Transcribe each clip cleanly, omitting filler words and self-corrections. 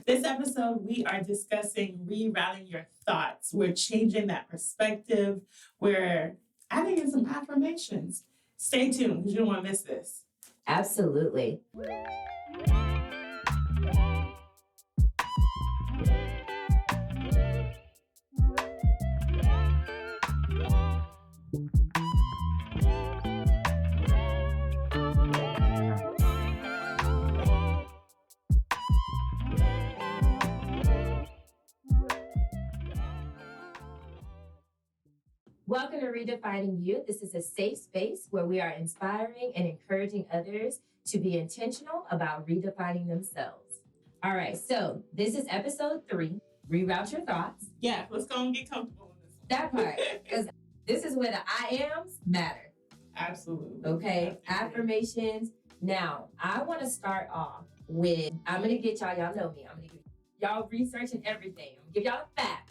This episode, we are discussing rerouting your thoughts. We're changing that perspective. We're adding in some affirmations. Stay tuned because you don't want to miss this. Absolutely. Welcome to Redefining You. This is a safe space where we are inspiring and encouraging others to be intentional about redefining themselves. All right, so this is episode 3, Reroute Your Thoughts. Yeah, let's go and get comfortable in this one. That part, because this is where the I ams matter. Absolutely. Okay, affirmations. Now, I want to start off with, I'm going to get y'all know me. I'm going to give y'all researching everything. I'm going to give y'all the facts.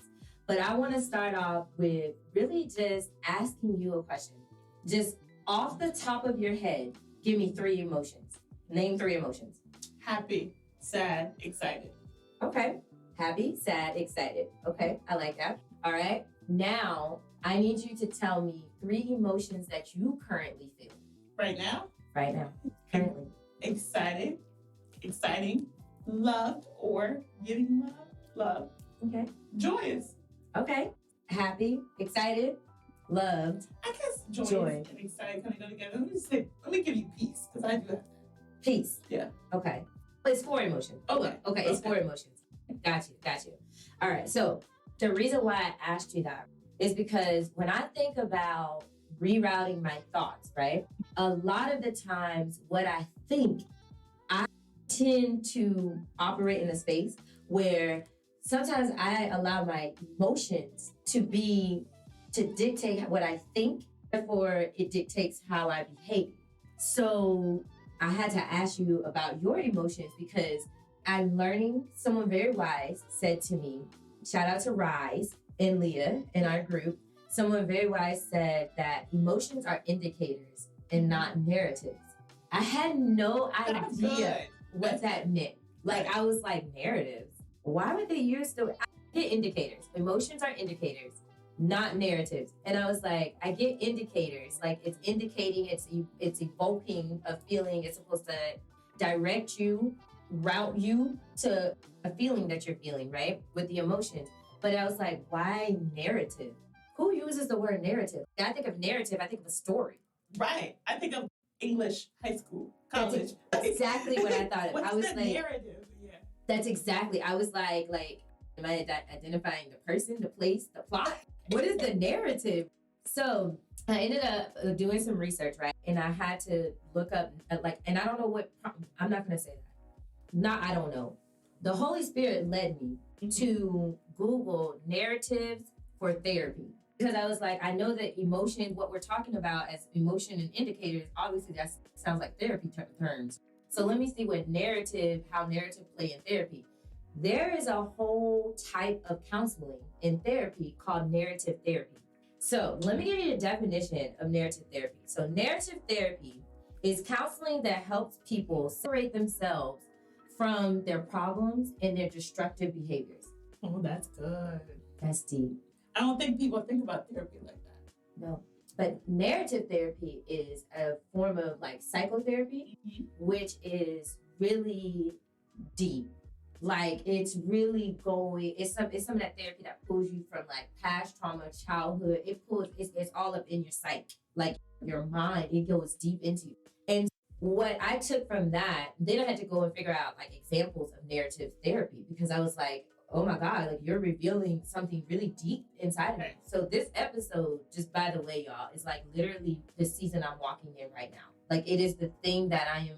But I want to start off with really just asking you a question. Just off the top of your head, give me 3 emotions. Name 3 emotions. Happy, sad, excited. Okay. Happy, sad, excited. Okay, I like that. All right. Now, I need you to tell me 3 emotions that you currently feel. Right now? Right now. Currently. Excited, exciting, loved or getting love. Okay. Joyous. Okay. Happy, excited, loved. I guess joyous Joy. and excited kind of go together. Let me give you peace because I do have that. Peace. Yeah. Okay. But it's 4 emotions. Okay. It's 4 emotions. Got you. All right. So the reason why I asked you that is because when I think about rerouting my thoughts, right? A lot of the times what I think, I tend to operate in a space where sometimes I allow my emotions to dictate what I think, therefore it dictates how I behave. So I had to ask you about your emotions because I'm learning. Someone very wise said to me, shout out to Rise and Leah in our group. Someone very wise said that emotions are indicators and not narratives. I had no idea what that meant. Like, I was like, narratives? Why would they use I get indicators. Emotions are indicators, not narratives. And I was like, I get indicators. Like, it's indicating, it's evoking a feeling. It's supposed to direct you, route you to a feeling that you're feeling, right? With the emotions. But I was like, why narrative? Who uses the word narrative? I think of narrative, I think of a story. Right. I think of English, high school, college. That's exactly what I thought of. What's I was the like, narrative? Yeah. That's exactly. I was like, am I identifying the person, the place, the plot? What is the narrative? So I ended up doing some research, right? And I had to look up, and I don't know I'm not going to say that. I don't know. The Holy Spirit led me to Google narratives for therapy. Because I was like, I know that emotion, what we're talking about as emotion and indicators, obviously that sounds like therapy terms. So let me see how narrative play in therapy. There is a whole type of counseling in therapy called narrative therapy. So let me give you a definition of narrative therapy. So narrative therapy is counseling that helps people separate themselves from their problems and their destructive behaviors. Oh, that's good. That's deep. I don't think people think about therapy like that. No. But narrative therapy is a form of like psychotherapy, which is really deep. Like, it's really it's some of that therapy that pulls you from like past trauma, childhood. It's all up in your psyche, like your mind. It goes deep into you. And what I took from that, then I had to go and figure out like examples of narrative therapy because I was like, oh my God, like you're revealing something really deep inside of me. So this episode, just by the way, y'all, is like literally the season I'm walking in right now. Like, it is the thing that I am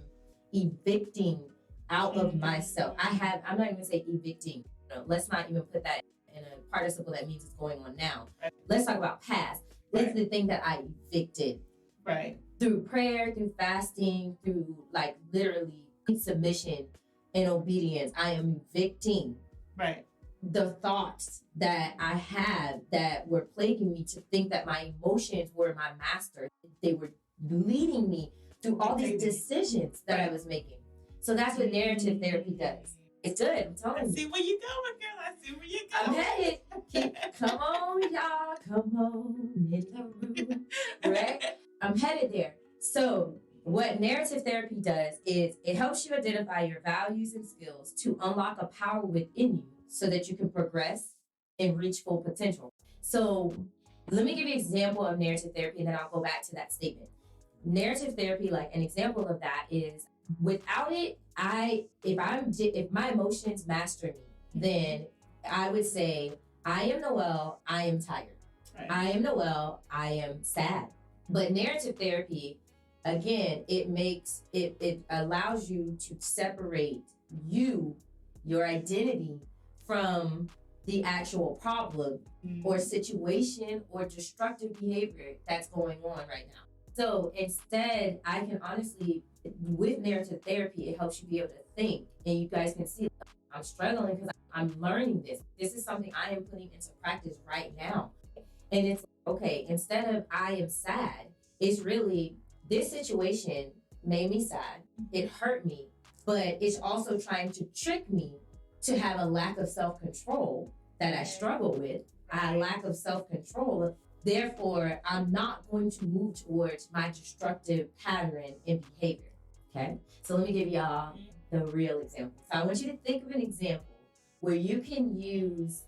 evicting out of myself. I'm not even gonna say evicting. Let's not even put that in a participle that means it's going on now. Let's talk about past. It's the thing that I evicted. Right. Through prayer, through fasting, through like literally submission and obedience. I am evicting the thoughts that I had that were plaguing me to think that my emotions were my master. They were leading me through all these decisions that I was making. So that's what narrative therapy does. It's good. I'm I telling you. see where you're going, girl. I see where you're I'm going. headed. Come on, y'all. Come on in the room. Right? I'm headed there. So, what narrative therapy does is it helps you identify your values and skills to unlock a power within you so that you can progress and reach full potential. So, let me give you an example of narrative therapy and then I'll go back to that statement. Narrative therapy, like an example of that is without it, if my emotions master me, then I would say, I am Noel, I am tired. Right. I am Noel, I am sad. But narrative therapy, again, it allows you to separate your identity from the actual problem or situation or destructive behavior that's going on right now. So instead, I can honestly, with narrative therapy, it helps you be able to think. And you guys can see I'm struggling because I'm learning this. This is something I am putting into practice right now. And it's okay, instead of I am sad, it's really this situation made me sad. It hurt me, but it's also trying to trick me to have a lack of self-control that I struggle with. A lack of self-control. Therefore, I'm not going to move towards my destructive pattern and behavior. Okay? So let me give y'all the real example. So I want you to think of an example where you can use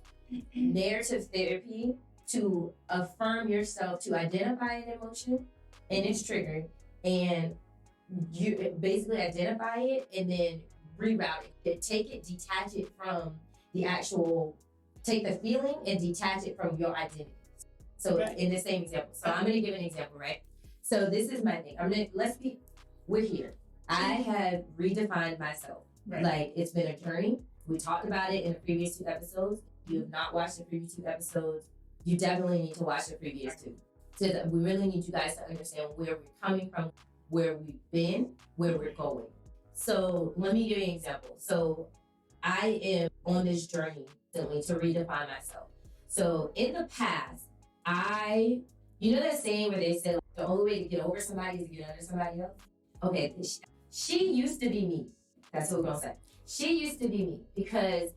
narrative therapy to affirm yourself, to identify an emotion and its trigger, and you basically identify it and then reroute it. Take it, detach it from the actual, take the feeling and detach it from your identity. So in the same example. So I'm gonna give an example, right? So this is my thing. We're here. I have redefined myself. Right. Like it's been a journey. We talked about it in the previous 2 episodes. If you have not watched the previous 2 episodes, you definitely need to watch the previous 2. So we really need you guys to understand where we're coming from, where we've been, where we're going. So let me give you an example. So I am on this journey recently to redefine myself. So in the past, you know that saying where they say like, the only way to get over somebody is to get under somebody else? Okay, she used to be me. That's what we're gonna say. She used to be me because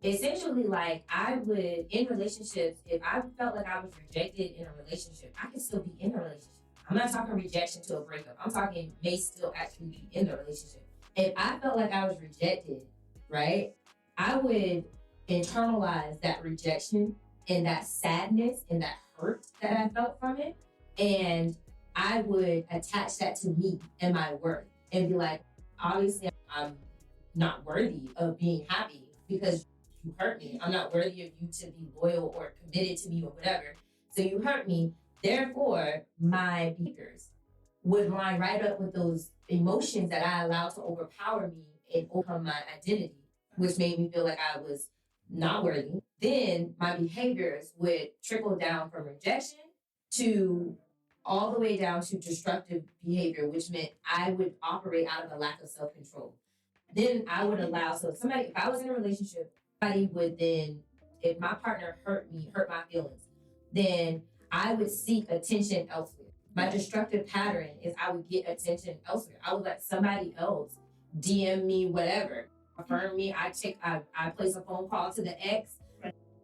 essentially, like I would, in relationships, if I felt like I was rejected in a relationship, I could still be in a relationship. I'm not talking rejection to a breakup. I'm talking may still actually be in the relationship. If I felt like I was rejected, right, I would internalize that rejection and that sadness and that hurt that I felt from it. And I would attach that to me and my worth and be like, obviously, I'm not worthy of being happy because you hurt me. I'm not worthy of you to be loyal or committed to me or whatever. So you hurt me. Therefore, my behaviors would line right up with those emotions that I allowed to overpower me and overcome my identity, which made me feel like I was not worthy. Then my behaviors would trickle down from rejection to all the way down to destructive behavior, which meant I would operate out of a lack of self-control. Then I would allow, so if I was in a relationship, somebody would then, if my partner hurt my feelings, then I would seek attention elsewhere. My destructive pattern is I would get attention elsewhere. I would let somebody else DM me, whatever, affirm me. I place a phone call to the ex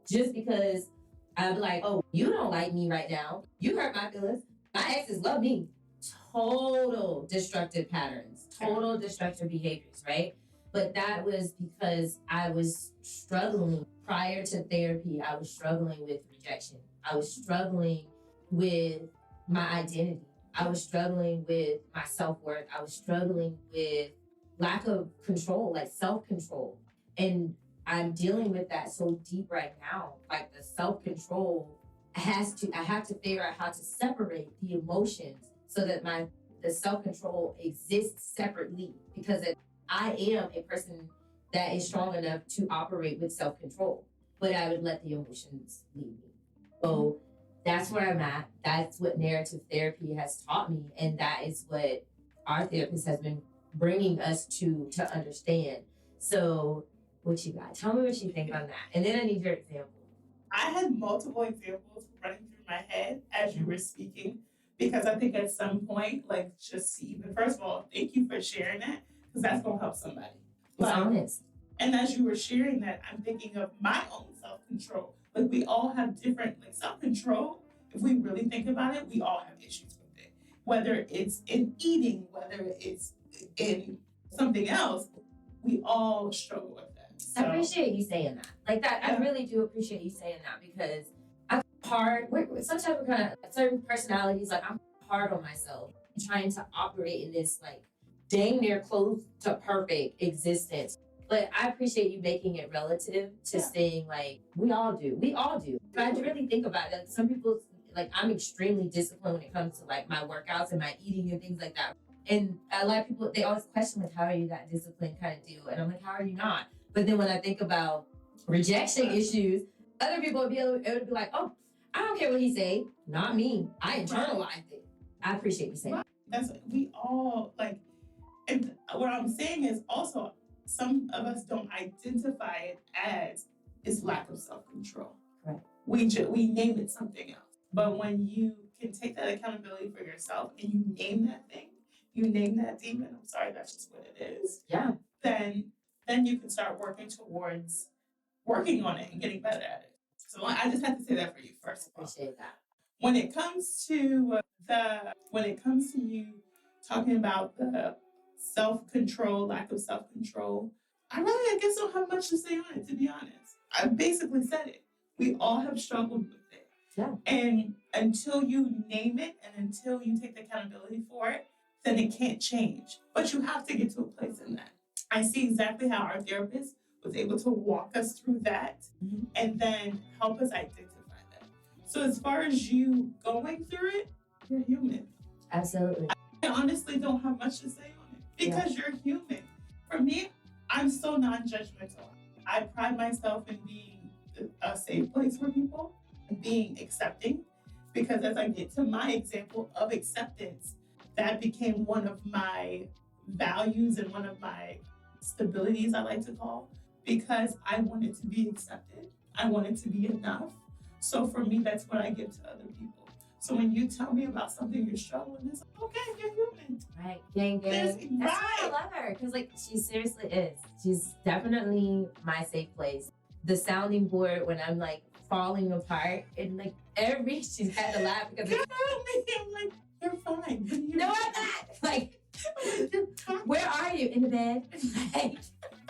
just because I'm like, oh, you don't like me right now. You hurt my feelings. My exes love me. Total destructive patterns, total destructive behaviors, right? But that was because I was struggling prior to therapy. I was struggling with rejection. I was struggling with my identity. I was struggling with my self-worth. I was struggling with lack of control, like self-control. And I'm dealing with that so deep right now. Like the self-control I have to figure out how to separate the emotions so that the self-control exists separately, because I am a person that is strong enough to operate with self-control, but I would let the emotions lead me. So that's where I'm at. That's what narrative therapy has taught me. And that is what our therapist has been bringing us to understand. So what you got? Tell me what you think on that. And then I need your example. I had multiple examples running through my head as you were speaking, because I think at some point, like just even, first of all, thank you for sharing that, because that's going to help somebody. It's honest. And as you were sharing that, I'm thinking of my own self-control. Like we all have different like self-control. If we really think about it, we all have issues with it. Whether it's in eating, whether it's in something else, we all struggle with that. So, I appreciate you saying that. Like that, I really do appreciate you saying that because I'm hard. Sometimes we're kind of certain personalities. Like I'm hard on myself, trying to operate in this like dang near close to perfect existence. But I appreciate you making it relative to saying like we all do. If I really think about it, like, some people like I'm extremely disciplined when it comes to like my workouts and my eating and things like that. And a lot of people, they always question like, how are you that disciplined kind of deal? And I'm like, how are you not? But then when I think about rejection issues, other people would be able to be like, oh, I don't care what he say, not me. I internalized it. I appreciate you saying that's we all like, and what I'm saying is also some of us don't identify it as is lack of self-control. Right. We name it something else. But when you can take that accountability for yourself and you name that thing, you name that demon, I'm sorry, that's just what it is. Yeah. Then you can start working towards working on it and getting better at it. So I just had to say that for you first. Appreciate that. When it comes to you talking about the self-control, lack of self-control, I guess don't have much to say on it, to be honest. I basically said it. We all have struggled with it. Yeah. And until you name it and until you take the accountability for it, then it can't change. But you have to get to a place in that. I see exactly how our therapist was able to walk us through that and then help us identify that. So as far as you going through it, you're human. Absolutely. I honestly don't have much to say on it because you're human. For me, I'm so non-judgmental. I pride myself in being a safe place for people, being accepting, because as I get to my example of acceptance, that became one of my values and one of my stabilities, I like to call, because I wanted to be accepted. I wanted to be enough. So for me, that's what I give to other people. So when you tell me about something you're struggling, it's like, okay, you're human. Right, gang. That's why I love her, because like she seriously is. She's definitely my safe place. The sounding board when I'm like falling apart and like she's had to laugh because I'm like, you're fine. No, I'm not. Like, where are you? In the bed? Like,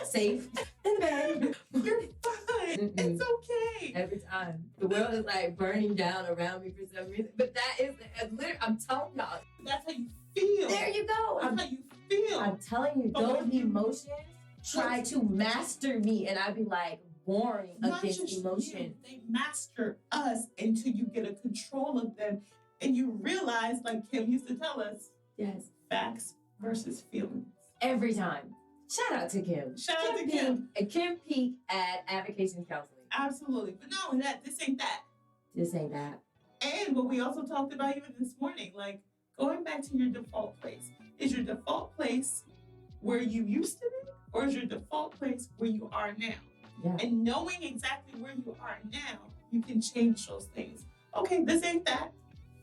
safe. In the bed. You're fine. It's okay. Every time. The world is like burning down around me for some reason. But that is literally, I'm telling y'all. That's how you feel. There you go. That's how you feel. I'm telling you, those emotions try to master me. And I'd be like, warring against emotion. They master us until you get a control of them and you realize, like Kim used to tell us, yes, facts versus feelings. Every time. Shout out to Kim. Shout out to Kim. And Kim Peak at Avocation Counseling. Absolutely. But not only that, this ain't that. This ain't that. And what we also talked about even this morning, like going back to your default place. Is your default place where you used to be, or is your default place where you are now? Yeah. And knowing exactly where you are now, you can change those things. Okay, this ain't that.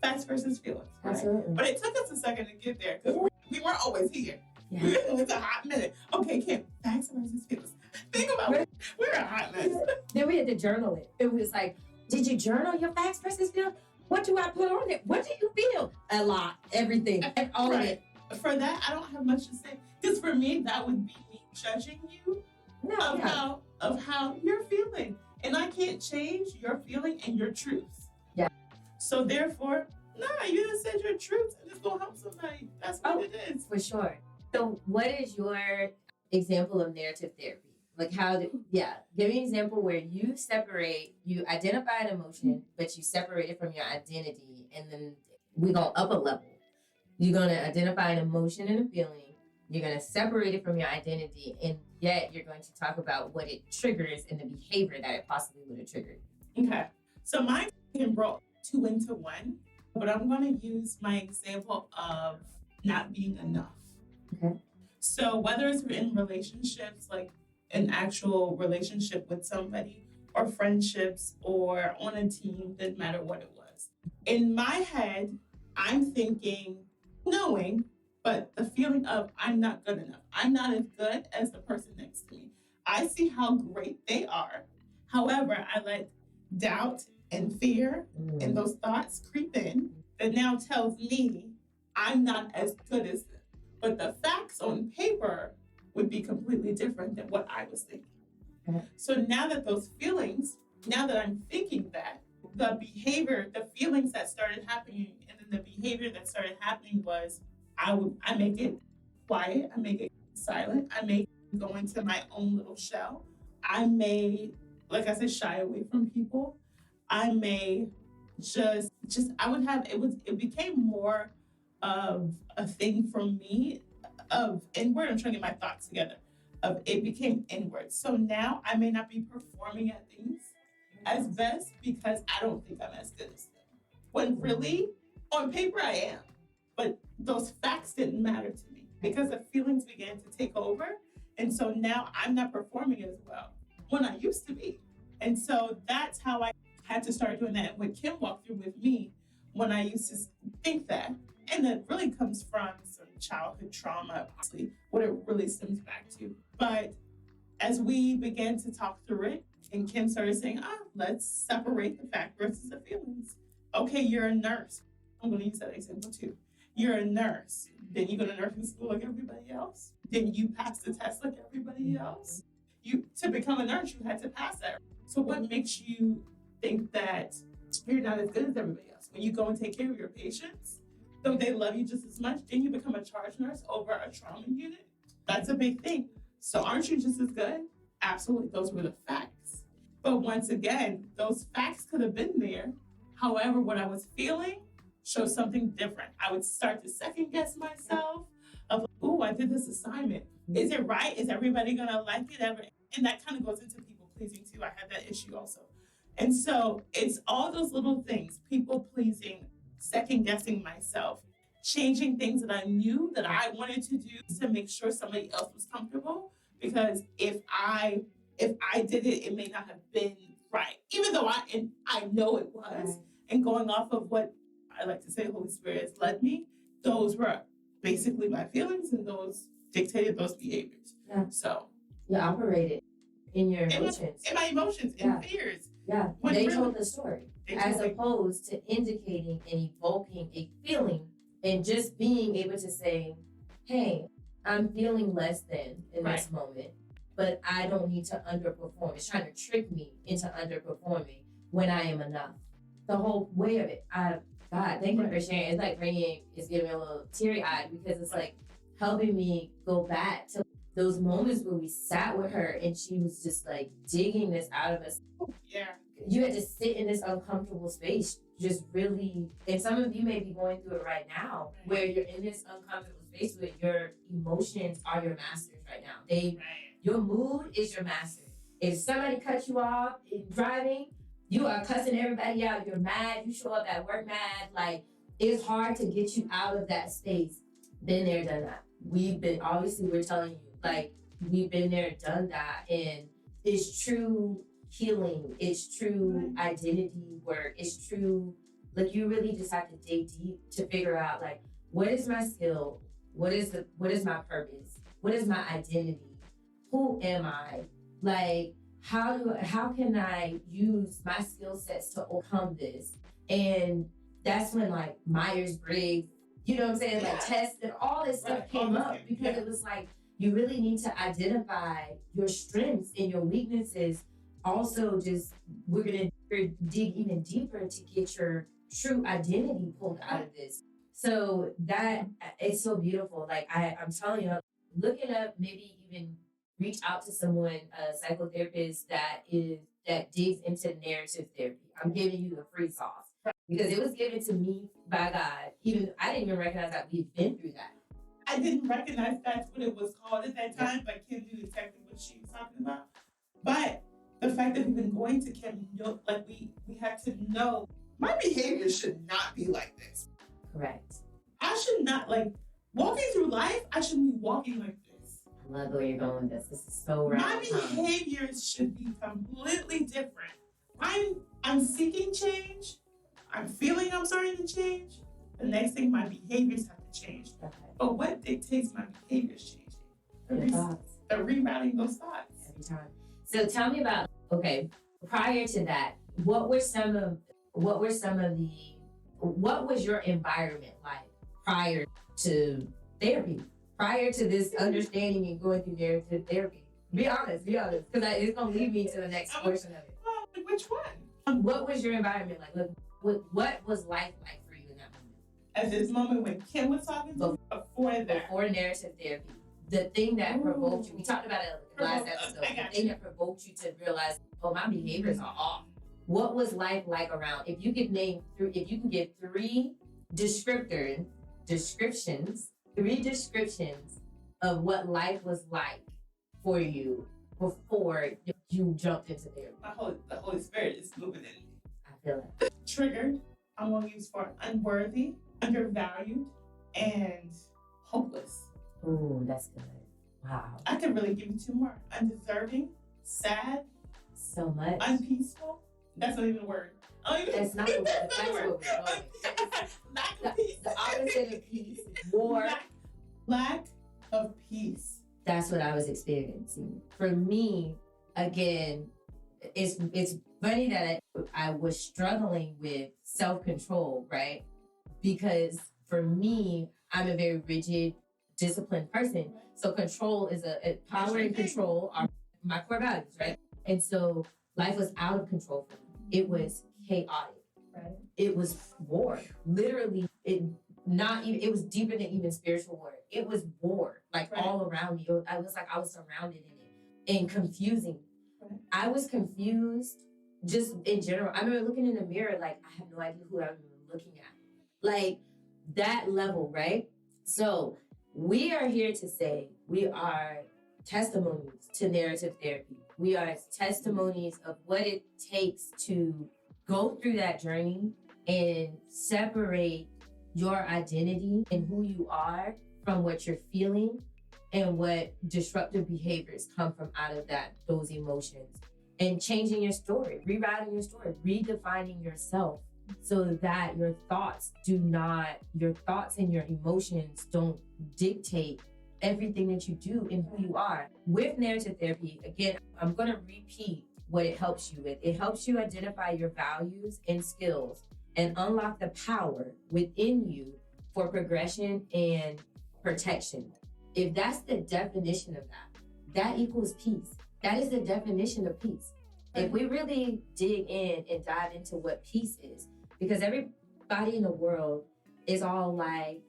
Facts versus feelings. Right? Absolutely. But it took us a second to get there because we weren't always here. Yeah. It's a hot minute. Okay, Kim, facts versus feelings. Think about it. We're a hot mess. Then we had to journal it. It was like, did you journal your facts versus feelings? What do I put on it? What do you feel? A lot. Everything. All of it. For that, I don't have much to say. Because for me, that would be me judging you of how you're feeling. And I can't change your feeling and your truth. Yeah. So therefore, you just said your truth and it's going to help somebody. That's what it is. For sure. So what is your example of narrative therapy? Like give me an example where you identify an emotion, but you separate it from your identity. And then we're going up a level. You're going to identify an emotion and a feeling. You're going to separate it from your identity, and yet you're going to talk about what it triggers and the behavior that it possibly would have triggered. Okay. So mine can brought two into one, but I'm going to use my example of not being enough. Okay. So whether it's in relationships, like an actual relationship with somebody, or friendships, or on a team, didn't matter what it was. In my head, I'm thinking, knowing, but the feeling of I'm not good enough. I'm not as good as the person next to me. I see how great they are. However, I let doubt and fear and those thoughts creep in that now tells me I'm not as good as them. But the facts on paper would be completely different than what I was thinking. Okay. So now that those feelings, now that I'm thinking that, the behavior, the feelings that started happening, and then the behavior that started happening was I make it quiet, I make it silent, I make it go into my own little shell. I may, like I said, shy away from people. I may just I would have it became more of a thing for me of inward. I'm trying to get my thoughts together. Of it became inward. So now I may not be performing at things as best because I don't think I'm as good as them. When really, on paper I am. But those facts didn't matter to me because the feelings began to take over. And so now I'm not performing as well when I used to be. And so that's how I had to start doing that. And what Kim walked through with me when I used to think that, and that really comes from some childhood trauma, obviously, what it really stems back to. But as we began to talk through it, and Kim started saying, let's separate the fact versus the feelings. Okay, you're a nurse. I'm going to use that example too. You're a nurse. Then you go to nursing school like everybody else. Then you pass the test like everybody else. To become a nurse, you had to pass that. So what makes you think that you're not as good as everybody else? When you go and take care of your patients, don't they love you just as much? Then you become a charge nurse over a trauma unit. That's a big thing. So aren't you just as good? Absolutely. Those were the facts. But once again, those facts could have been there. However, what I was feeling showed something different. I would start to second guess myself of, I did this assignment. Is it right? Is everybody going to like it ever? And that kind of goes into people pleasing too. I had that issue also. And so it's all those little things, people pleasing, second guessing myself, changing things that I knew that I wanted to do to make sure somebody else was comfortable. Because if I did it, it may not have been right, even though I know it was. Right. And going off of what I like to say, Holy Spirit has led me, those were basically my feelings, and those dictated those behaviors. Yeah. So you operated in your emotions, in my emotions, in fears. Yeah, they told the story as opposed to indicating and evoking a feeling, and just being able to say, "Hey, I'm feeling less than in this moment." But I don't need to underperform. It's trying to trick me into underperforming when I am enough. The whole way of it. God, thank you for sharing. It's giving me a little teary-eyed because it's like helping me go back to those moments where we sat with her and she was just like digging this out of us. Yeah. You had to sit in this uncomfortable space, just really, and some of you may be going through it right now, where you're in this uncomfortable space where your emotions are your masters right now. Your mood is your master. If somebody cuts you off in driving, you are cussing everybody out. You're mad. You show up at work mad. Like, it's hard to get you out of that space. Been there, done that. We're telling you, like, we've been there, done that. And it's true healing. It's true identity work. It's true, like, you really just have to dig deep to figure out, like, what is my skill? What is my purpose? What is my identity? Who am I? Like, how can I use my skill sets to overcome this? And that's when, like, Myers-Briggs, you know what I'm saying? Like, tests and all this stuff came up because it was like, you really need to identify your strengths and your weaknesses. Also, we're going to dig even deeper to get your true identity pulled out of this. So that, it's so beautiful. Like, I'm telling you, look it up, maybe even reach out to someone, a psychotherapist that digs into narrative therapy. I'm giving you the free sauce because it was given to me by God. I didn't even recognize that we've been through that. I didn't recognize that's what it was called at that time, but Kim knew exactly what she was talking about. But the fact that we've been going to Kim, like we had to know my behavior should not be like this. Correct. I should not, like, walking through life, I shouldn't be walking like this. I love where you're going with this. This is so right. My behaviors should be completely different. I'm seeking change. I'm feeling I'm starting to change. The next thing, my behaviors have to change. Okay. But what dictates my behaviors changing? The rerouting those thoughts. every time. So tell me about, okay, prior to that, what was your environment like prior to therapy, prior to this understanding and going through narrative therapy? Be honest, because it's gonna lead me to the next portion of it. Which one? What was your environment like? What was life like for you in that moment? At this moment when Kim was talking to me, before narrative therapy, the thing that provoked you, we talked about it in the last episode, the thing that provoked you to realize, oh, my behaviors are off. What was life like around? If you can give three descriptions of what life was like for you before you jumped into therapy. The Holy Spirit is moving in me. I feel it. Triggered. I'm going to use for unworthy, undervalued, and hopeless. Ooh, that's good. Wow. I could really give you two more. Undeserving, sad, so much. Unpeaceful. That's not even a word. That's not a word. That's what we're going. Lack of peace. The opposite of peace. War. Lack of peace. That's what I was experiencing. For me, again, it's funny that I was struggling with self-control, right? Because for me, I'm a very rigid, disciplined person. So control is a power and control are my core values, right? And so life was out of control for me. It was chaotic. Right. It was war. Literally, it was deeper than even spiritual war. It was war, all around me. I was like I was surrounded in it and confusing. Right. I was confused just in general. I remember looking in the mirror like I have no idea who I'm looking at. Like that level, right? So we are here to say we are testimonies to narrative therapy. We are testimonies of what it takes to go through that journey and separate your identity and who you are from what you're feeling and what disruptive behaviors come from out of those emotions, and changing your story, rewriting your story, redefining yourself so that your thoughts and your emotions don't dictate everything that you do and who you are. With narrative therapy, again, I'm going to repeat what it helps you with. It helps you identify your values and skills and unlock the power within you for progression and protection. If that's the definition of that equals peace. That is the definition of peace. If we really dig in and dive into what peace is, because everybody in the world is all like,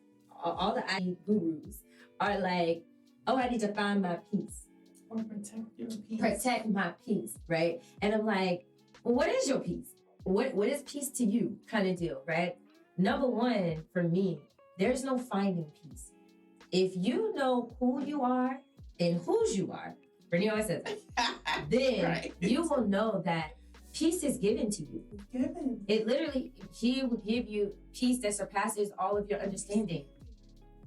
all the IT gurus are like, oh, I need to find my peace. Or protect your peace. Protect my peace, right? And I'm like, well, what is your peace? What is peace to you kind of deal, right? Number one, for me, there's no finding peace. If you know who you are and whose you are, Brittany always says that, then you will know that peace is given to you. It's given. It literally, he will give you peace that surpasses all of your understanding.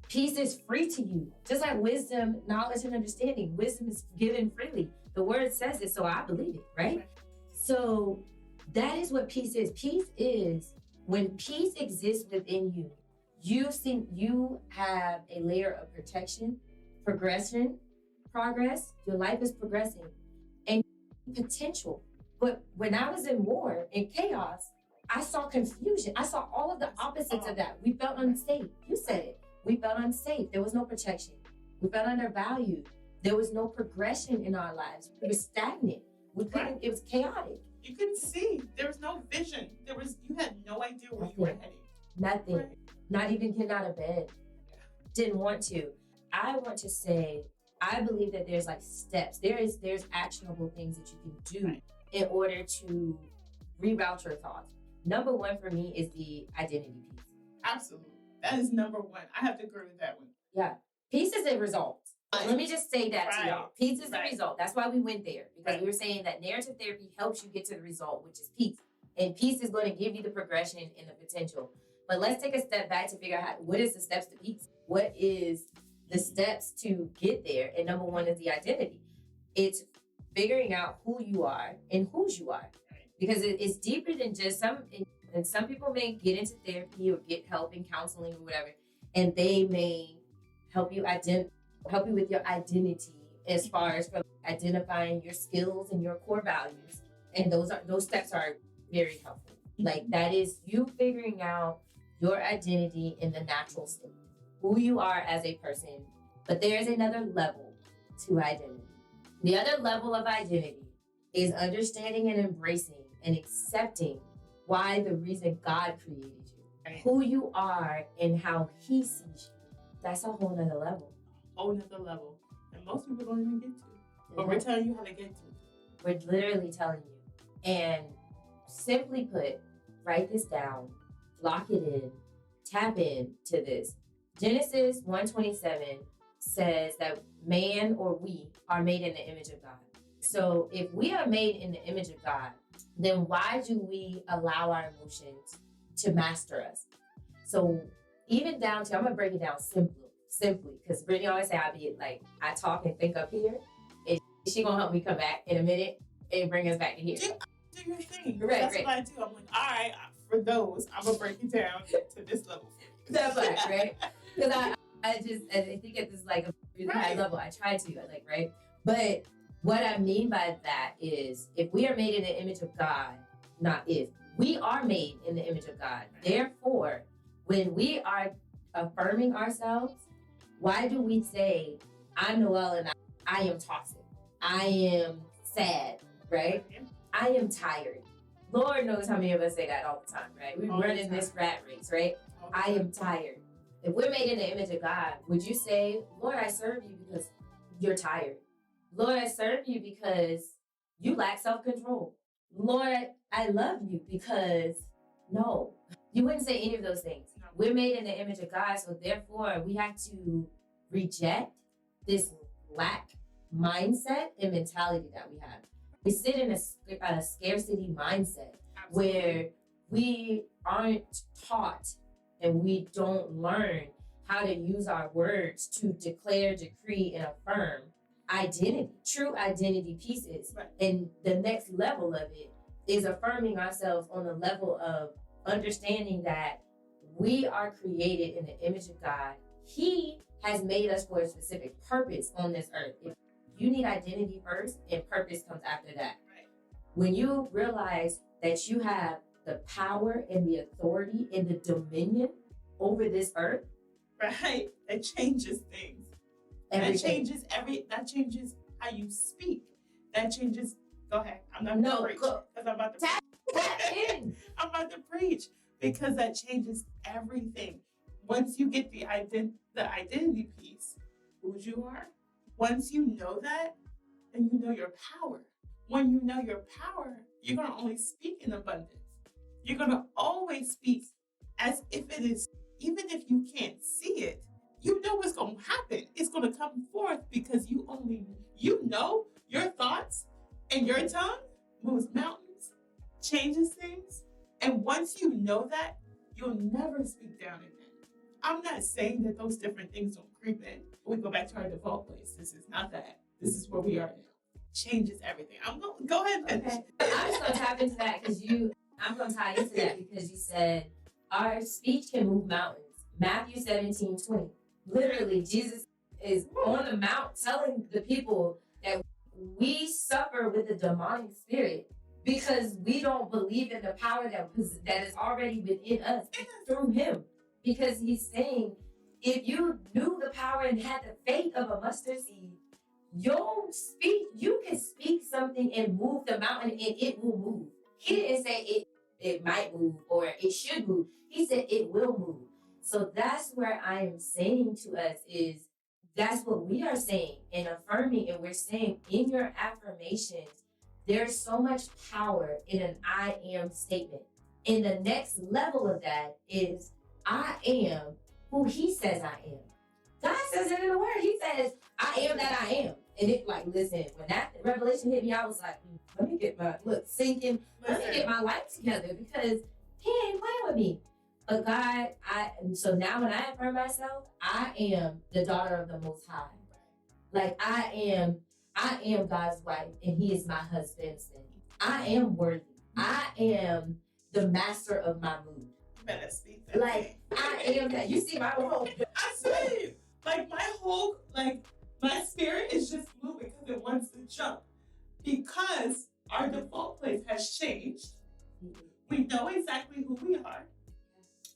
Peace is free to you. Just like wisdom, knowledge, and understanding. Wisdom is given freely. The word says it, so I believe it, right? So that is what peace is. Peace is when peace exists within you. You have a layer of protection, progression, progress. Your life is progressing, and potential. But when I was in war and chaos, I saw confusion. I saw all of the opposites of that. We felt unsafe. You said it. We felt unsafe. There was no protection. We felt undervalued. There was no progression in our lives. We were stagnant. It was chaotic. You couldn't see. There was no vision. You had no idea where you were heading. Nothing. Right. Not even getting out of bed. Didn't want to. I want to say, I believe that there's steps. There's actionable things that you can do in order to reroute your thoughts. Number one for me is the identity piece. Absolutely. That is number one. I have to agree with that one. Yeah. Peace is a result. Let me just say that to y'all. Peace is the result. That's why we went there. Because we were saying that narrative therapy helps you get to the result, which is peace. And peace is going to give you the progression and the potential. But let's take a step back to figure out what is the steps to peace? What is the steps to get there? And number one is the identity. It's figuring out who you are and whose you are. Because it's deeper than just and some people may get into therapy or get help in counseling or whatever, and they may help you with your identity as far as for identifying your skills and your core values. And those steps are very helpful. Like that is you figuring out your identity in the natural state, who you are as a person. But there's another level to identity. The other level of identity is understanding and embracing and accepting why the reason God created you, right, who you are and how he sees you. That's a whole nother level. Whole nother level. And most people don't even get to. But we're telling you how to get to. We're literally telling you. And simply put, write this down, lock it in, tap in to this. Genesis 1:27 says that man or we are made in the image of God. So if we are made in the image of God, then why do we allow our emotions to master us? So even down to, I'm going to break it down simply, because Brittany always say I talk and think up here. And she going to help me come back in a minute and bring us back to here. Do your thing. Right, That's what I do. I'm like, all right, for those, I'm going to break it down to this level for you. That's right? Because I think at this like a really high level, I try to, right? But what I mean by that is if we are made in the image of God, not if, we are made in the image of God. Therefore, when we are affirming ourselves, why do we say, I'm Noel and I am toxic. I am sad, right? I am tired. Lord knows how many of us say that all the time, right? We run in this rat race, right? I am tired. If we're made in the image of God, would you say, Lord, I serve you because you're tired? Lord, I serve you because you lack self-control. Lord, I love you because, no. You wouldn't say any of those things. No. We're made in the image of God, so therefore we have to reject this lack mindset and mentality that we have. We sit in a scarcity mindset. Absolutely. Where we aren't taught and we don't learn how to use our words to declare, decree, and affirm identity, true identity pieces. Right. And the next level of it is affirming ourselves on the level of understanding that we are created in the image of God. He has made us for a specific purpose on this earth. If you need identity first and purpose comes after that. Right. When you realize that you have the power and the authority and the dominion over this earth, right, that changes things. Everything. That changes how you speak. That changes. Go ahead. I'm not going to preach because I'm about to preach. I'm about to preach because that changes everything. Once you get the identity piece, who you are, once you know that, then you know your power. When you know your power, you're going to only speak in abundance. You're going to always speak as if it is, even if you can't see it, you know what's going to happen. It's going to come forth because you know your thoughts and your tongue moves mountains, changes things. And once you know that, you'll never speak down again. I'm not saying that those different things don't creep in. We go back to our default place. This is not that. This is where we are now. Changes everything. Go ahead and finish. Okay. I'm just going to tap into that I'm going to tie into that because you said our speech can move mountains. Matthew 17:20. Literally, Jesus is on the mount telling the people that we suffer with the demonic spirit because we don't believe in the power that is already within us through him. Because he's saying, if you knew the power and had the faith of a mustard seed, you can speak something and move the mountain and it will move. He didn't say it might move or it should move. He said it will move. So that's where I am saying to us is that's what we are saying and affirming. And we're saying in your affirmations, there's so much power in an I am statement. And the next level of that is I am who he says I am. God says it in the word. He says, I am that I am. And it listen, when that revelation hit me, I was like, let me get my, let me get my life together because he ain't playing with me. But God, so now when I affirm myself, I am the daughter of the Most High. Like I am God's wife and he is my husband. I am worthy. I am the master of my mood. Better speak that. I am that. You see my whole. I see. My whole My spirit is just moving because it wants to jump. Because our default place has changed. We know exactly who we are.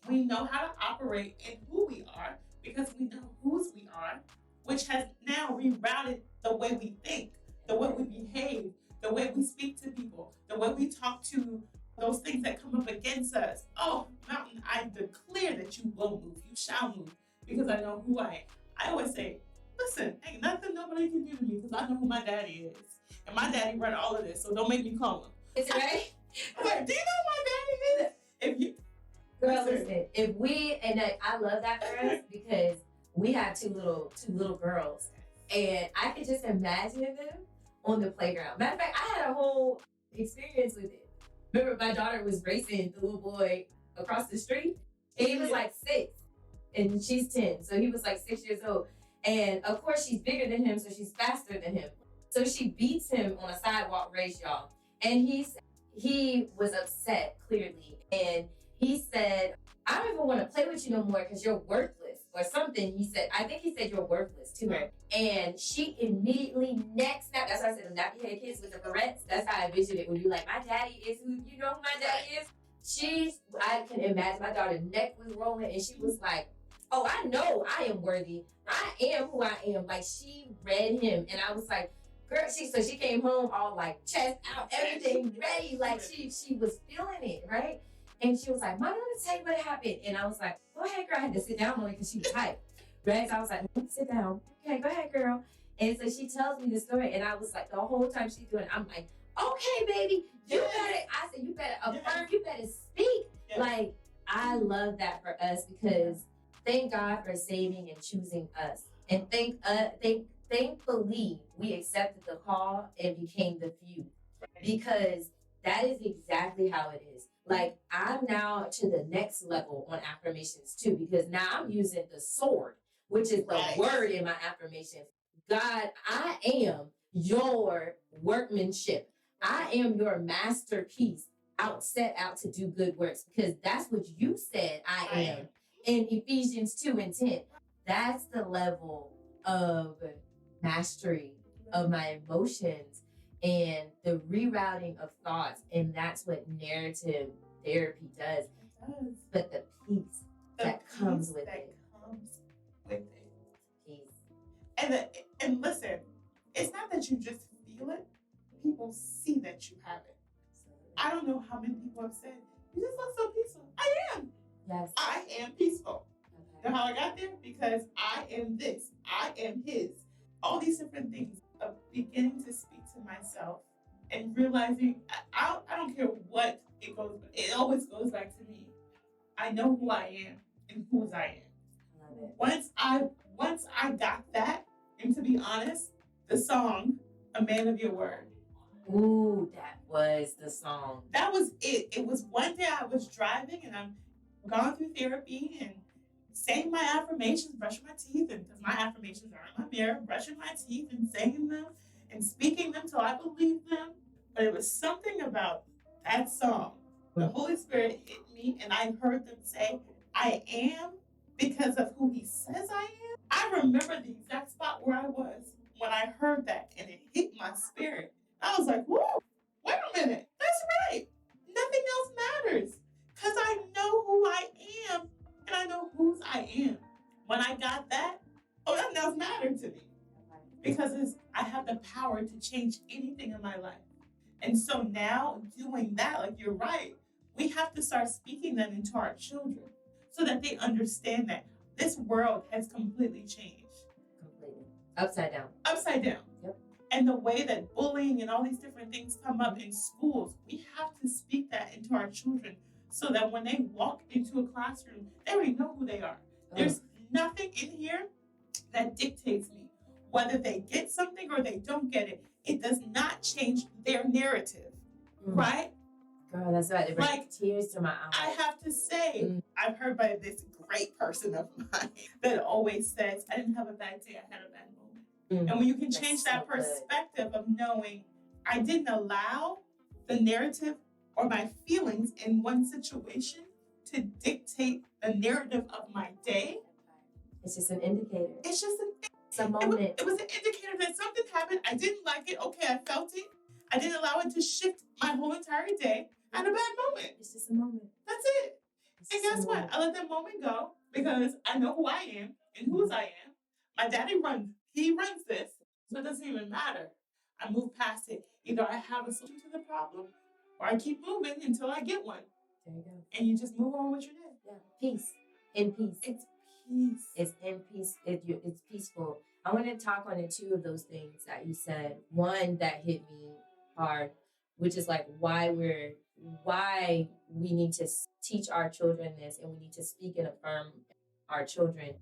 We know how to operate in who we are because we know whose we are, which has now rerouted the way we think, the way we behave, the way we speak to people, the way we talk to those things that come up against us. Oh, mountain, I declare that you will move. You shall move because I know who I am. I always say, listen, ain't nothing nobody can do to me because I know who my daddy is. And my daddy run all of this, so don't make me call him. It's right. I'm like, do you know who my daddy is? If you, girl, listen, if we, and I love that for us because we have two little girls, and I could just imagine them on the playground. Matter of fact, I had a whole experience with it. Remember, my daughter was racing the little boy across the street, and he was like 6, and she's 10, so he was like 6 years old. And of course, she's bigger than him, so she's faster than him. So she beats him on a sidewalk race, y'all. And he was upset, clearly. And he said, I don't even want to play with you no more because you're worthless or something. He said, I think he said you're worthless to her. And she immediately neck snapped. That's why I said, nappy-head kids with the barrettes. That's how I envisioned it. When you're like, my daddy is who, you know who my daddy is? I can imagine my daughter's neck was rolling and she was like, oh, I know I am worthy. I am who I am. Like, she read him. And I was like, girl, so she came home all like chest out, everything ready. Like she was feeling it, right? And she was like, Mom, let me tell you what happened. And I was like, go ahead, girl. I had to sit down on it because she was hyped, right? So I was like, sit down. Okay, go ahead, girl. And so she tells me the story. And I was like, the whole time she's doing it, I'm like, okay, baby, you better, I said, you better affirm, you better speak. Like, I love that for us because thank God for saving and choosing us. And thankfully, we accepted the call and became the few because that is exactly how it is. Like, I'm now to the next level on affirmations too, because now I'm using the sword, which is the word in my affirmation. God, I am your workmanship. I am your masterpiece set out to do good works because that's what you said I am in Ephesians 2:10. That's the level of mastery of my emotions and the rerouting of thoughts. And that's what narrative therapy does. But the peace that comes with it. Peace. And listen, it's not that you just feel it. People see that you have it. I don't know how many people have said, you just look so peaceful. I am. Yes. I am peaceful. Okay. You know how I got there? Because I am this. I am his. All these different things of beginning to speak to myself and realizing I don't care what it goes, it always goes back to me. I know who I am and whose I am. Love it. Once I got that, and to be honest, the song, A Man of Your Word. Ooh, that was the song. That was it. It was one day I was driving and I'm gone through therapy and saying my affirmations, brushing my teeth, and because my affirmations are in my mirror, brushing my teeth and saying them and speaking them till I believe them. But it was something about that song. The Holy Spirit hit me and I heard them say, I am because of who he says I am. I remember the exact spot where I was when I heard that and it hit my spirit. I was like, whoa, wait a minute. That's right. Nothing else matters because I know who I am and I know whose I am. When I got that, nothing else mattered to me because I have the power to change anything in my life. And so now doing that, like you're right, we have to start speaking that into our children so that they understand that this world has completely changed. Completely. Upside down. Upside down. Yep. And the way that bullying and all these different things come up in schools, we have to speak that into our children so that when they walk into a classroom, they already know who they are. There's nothing in here that dictates me. Whether they get something or they don't get it, it does not change their narrative, right? Girl, that's right. It brings tears to my eyes. I have to say, I've heard by this great person of mine that always says, I didn't have a bad day, I had a bad moment. And when you can change that perspective of knowing I didn't allow the narrative or my feelings in one situation to dictate the narrative of my day. It's just an indicator. It's just an It's a moment. It was an indicator that something happened. I didn't like it. Okay, I felt it. I didn't allow it to shift my whole entire day. I had a bad moment. It's just a moment. That's it. And guess what? I let that moment go because I know who I am and whose I am. My daddy runs. He runs this. So it doesn't even matter. I move past it. Either I have a solution to the problem or I keep moving until I get one. There you go. And you just move on with your day. Yeah. Peace. In peace. It's peace. It's in peace. It's peaceful. I want to talk on the two of those things that you said. One that hit me hard, which is like why we need to teach our children this, and we need to speak and affirm our children.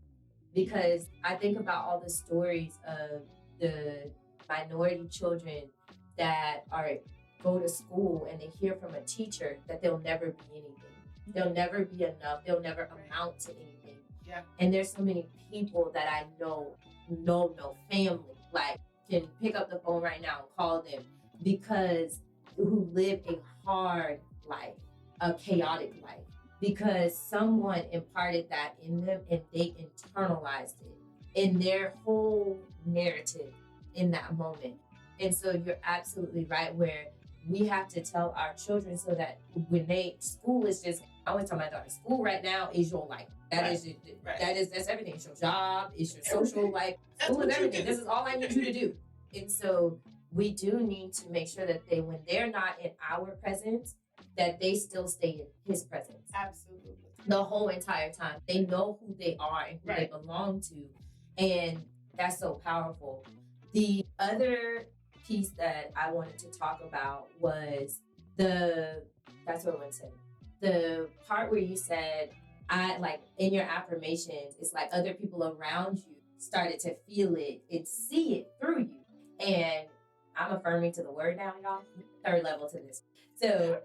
Because I think about all the stories of the minority children that go to school and they hear from a teacher that they'll never be anything. They'll never be enough. They'll never amount to anything. Yeah. And there's so many people that I know family, like can pick up the phone right now and call them because who live a hard life, a chaotic life, because someone imparted that in them and they internalized it in their whole narrative in that moment. And so you're absolutely right where we have to tell our children so that when school is just, I always tell my daughter, school right now is your life. That's everything. It's your job, it's your social life. School is everything. This is all I need you to do. And so we do need to make sure that when they're not in our presence, that they still stay in his presence. Absolutely. The whole entire time. They know who they are and who they belong to. And that's so powerful. The other piece that I wanted to talk about was that's what I want to say. The part where you said, in your affirmations, it's like other people around you started to feel it and see it through you. And I'm affirming to the word now, y'all. Third level to this. So,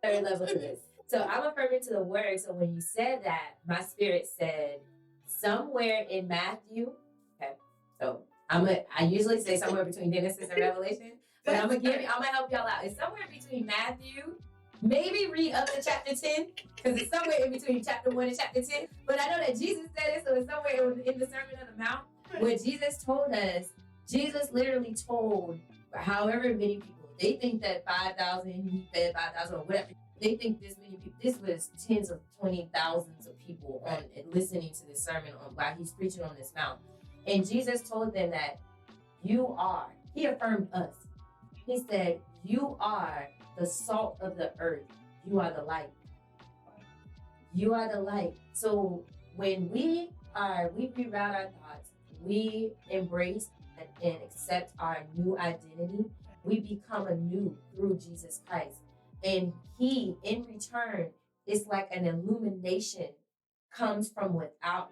third level to this. So I'm affirming to the word. So when you said that, my spirit said somewhere in Matthew. Okay. So I usually say somewhere between Genesis and Revelation, but I'm gonna help y'all out. It's somewhere between Matthew. Maybe read up to chapter 10, because it's somewhere in between chapter 1 and chapter 10. But I know that Jesus said it, so it's somewhere in the Sermon on the Mount, where Jesus literally told however many people, they think that 5,000, he fed 5,000 or whatever. They think this many people, this was tens of 20,000s of people listening to this sermon while he's preaching on this mount. And Jesus told them that he affirmed us. He said, you are the salt of the earth. You are the light. You are the light. So when we reroute our thoughts, we embrace and accept our new identity, we become anew through Jesus Christ. And he, in return, is like an illumination comes out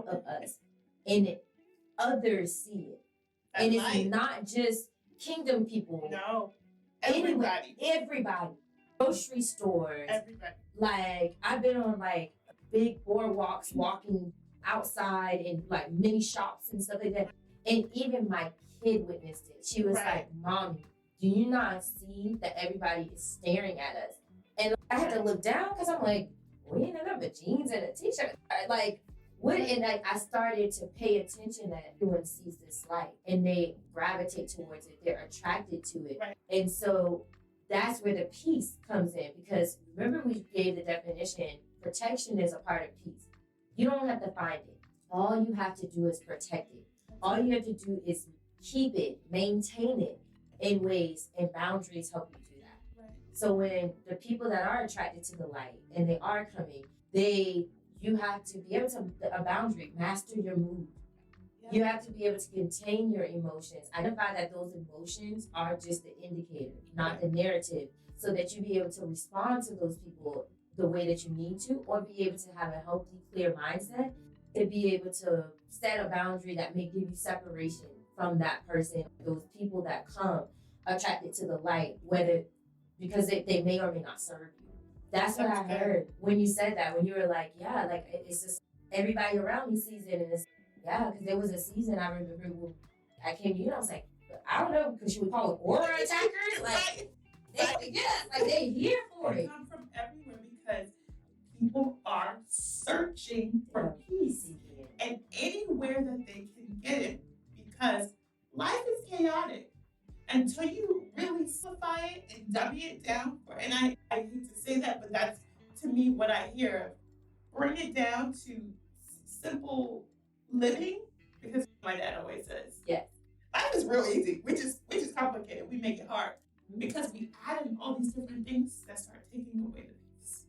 of us, and others see it. And it's not just kingdom people. No. Everybody. Grocery stores. Everybody. Like, I've been on like big boardwalks walking outside and like mini shops and stuff like that. And even my kid witnessed it. She was like, Mommy, do you not see that everybody is staring at us? And I had to look down because I'm like, we ain't nothing but jeans and a t-shirt. And I started to pay attention that everyone sees this light and they gravitate towards it. They're attracted to it. Right. And so that's where the peace comes in, because remember we gave the definition, protection is a part of peace. You don't have to find it. All you have to do is protect it. All you have to do is keep it, maintain it in ways, and boundaries help you do that. Right. So when the people that are attracted to the light and they are coming, you have to be able to, a boundary, master your mood. Yeah. You have to be able to contain your emotions. Identify that those emotions are just the indicator, not the narrative, so that you be able to respond to those people the way that you need to, or be able to have a healthy, clear mindset, to be able to set a boundary that may give you separation from that person, those people that come attracted to the light, because they may or may not serve you. That's what I heard when you said that, when you were like, yeah, like it's just everybody around me sees it. And it's, because there was a season I remember when I came to you and I was like, I don't know, because you would call it aura attackers. Like, they're here for it. They come from everywhere because people are searching for peace. And anywhere that they can and I hate to say that, but that's to me what I hear. Bring it down to simple living, because my dad always says, Yes. life is real easy. We just complicate it. We make it hard because we add in all these different things that start taking away the peace.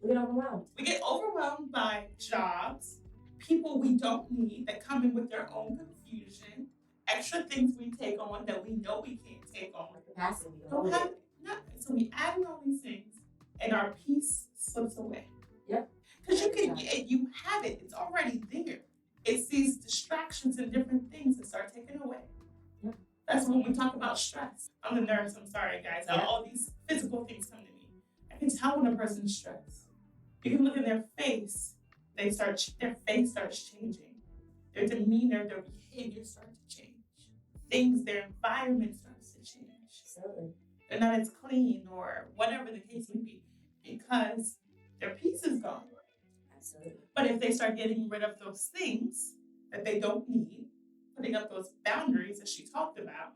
We get overwhelmed. We get overwhelmed by jobs, people we don't need that come in with their own confusion, extra things we take on that we know we can't take on. Capacity. Don't have nothing. So we add in all these things, and our peace slips away. Yep. Because you have it. It's already there. It's these distractions and different things that start taking away. Yep. That's when we talk about stress. I'm a nurse. I'm sorry, guys. Yep. All these physical things come to me. I can tell when a person's stressed. You can look in their face. Their face starts changing. Their demeanor, their behavior starts to change. Their environment starts to change. Absolutely. They're not as clean or whatever the case may be because their peace is gone. Absolutely. But if they start getting rid of those things that they don't need, putting up those boundaries that she talked about,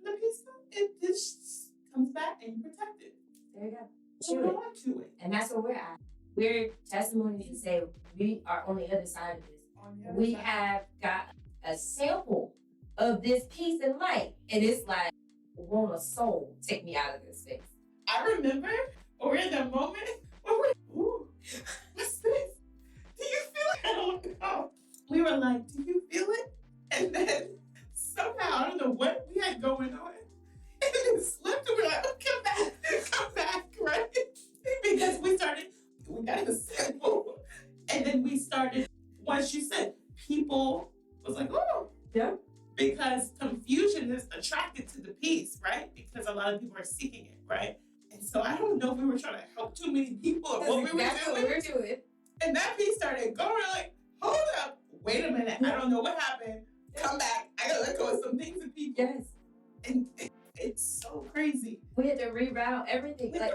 the peace, it just comes back and you protect it. There you go. Hold on to it. And that's where we're at. We're testimonies to say we are on the other side of this. We have got a sample of this peace and light. And it's like, won't a soul take me out of this space? I remember when we're in that moment when we're, ooh, what's this? Do you feel it? I don't know. We were like, do you feel it? And then somehow, I don't know what we had going on. And it slipped and we're like, oh, come back, right? Because we got a sample. And then we started, once you said, people was like, oh. Yeah. Because confusion is attracted to the peace, right? Because a lot of people are seeking it, right? And so I don't know if we were trying to help too many people or what we were doing. And that piece started going, like, hold up, wait a minute, I don't know what happened. Come back, I gotta let go of some things and people. Yes. And it's so crazy. We had to reroute everything. And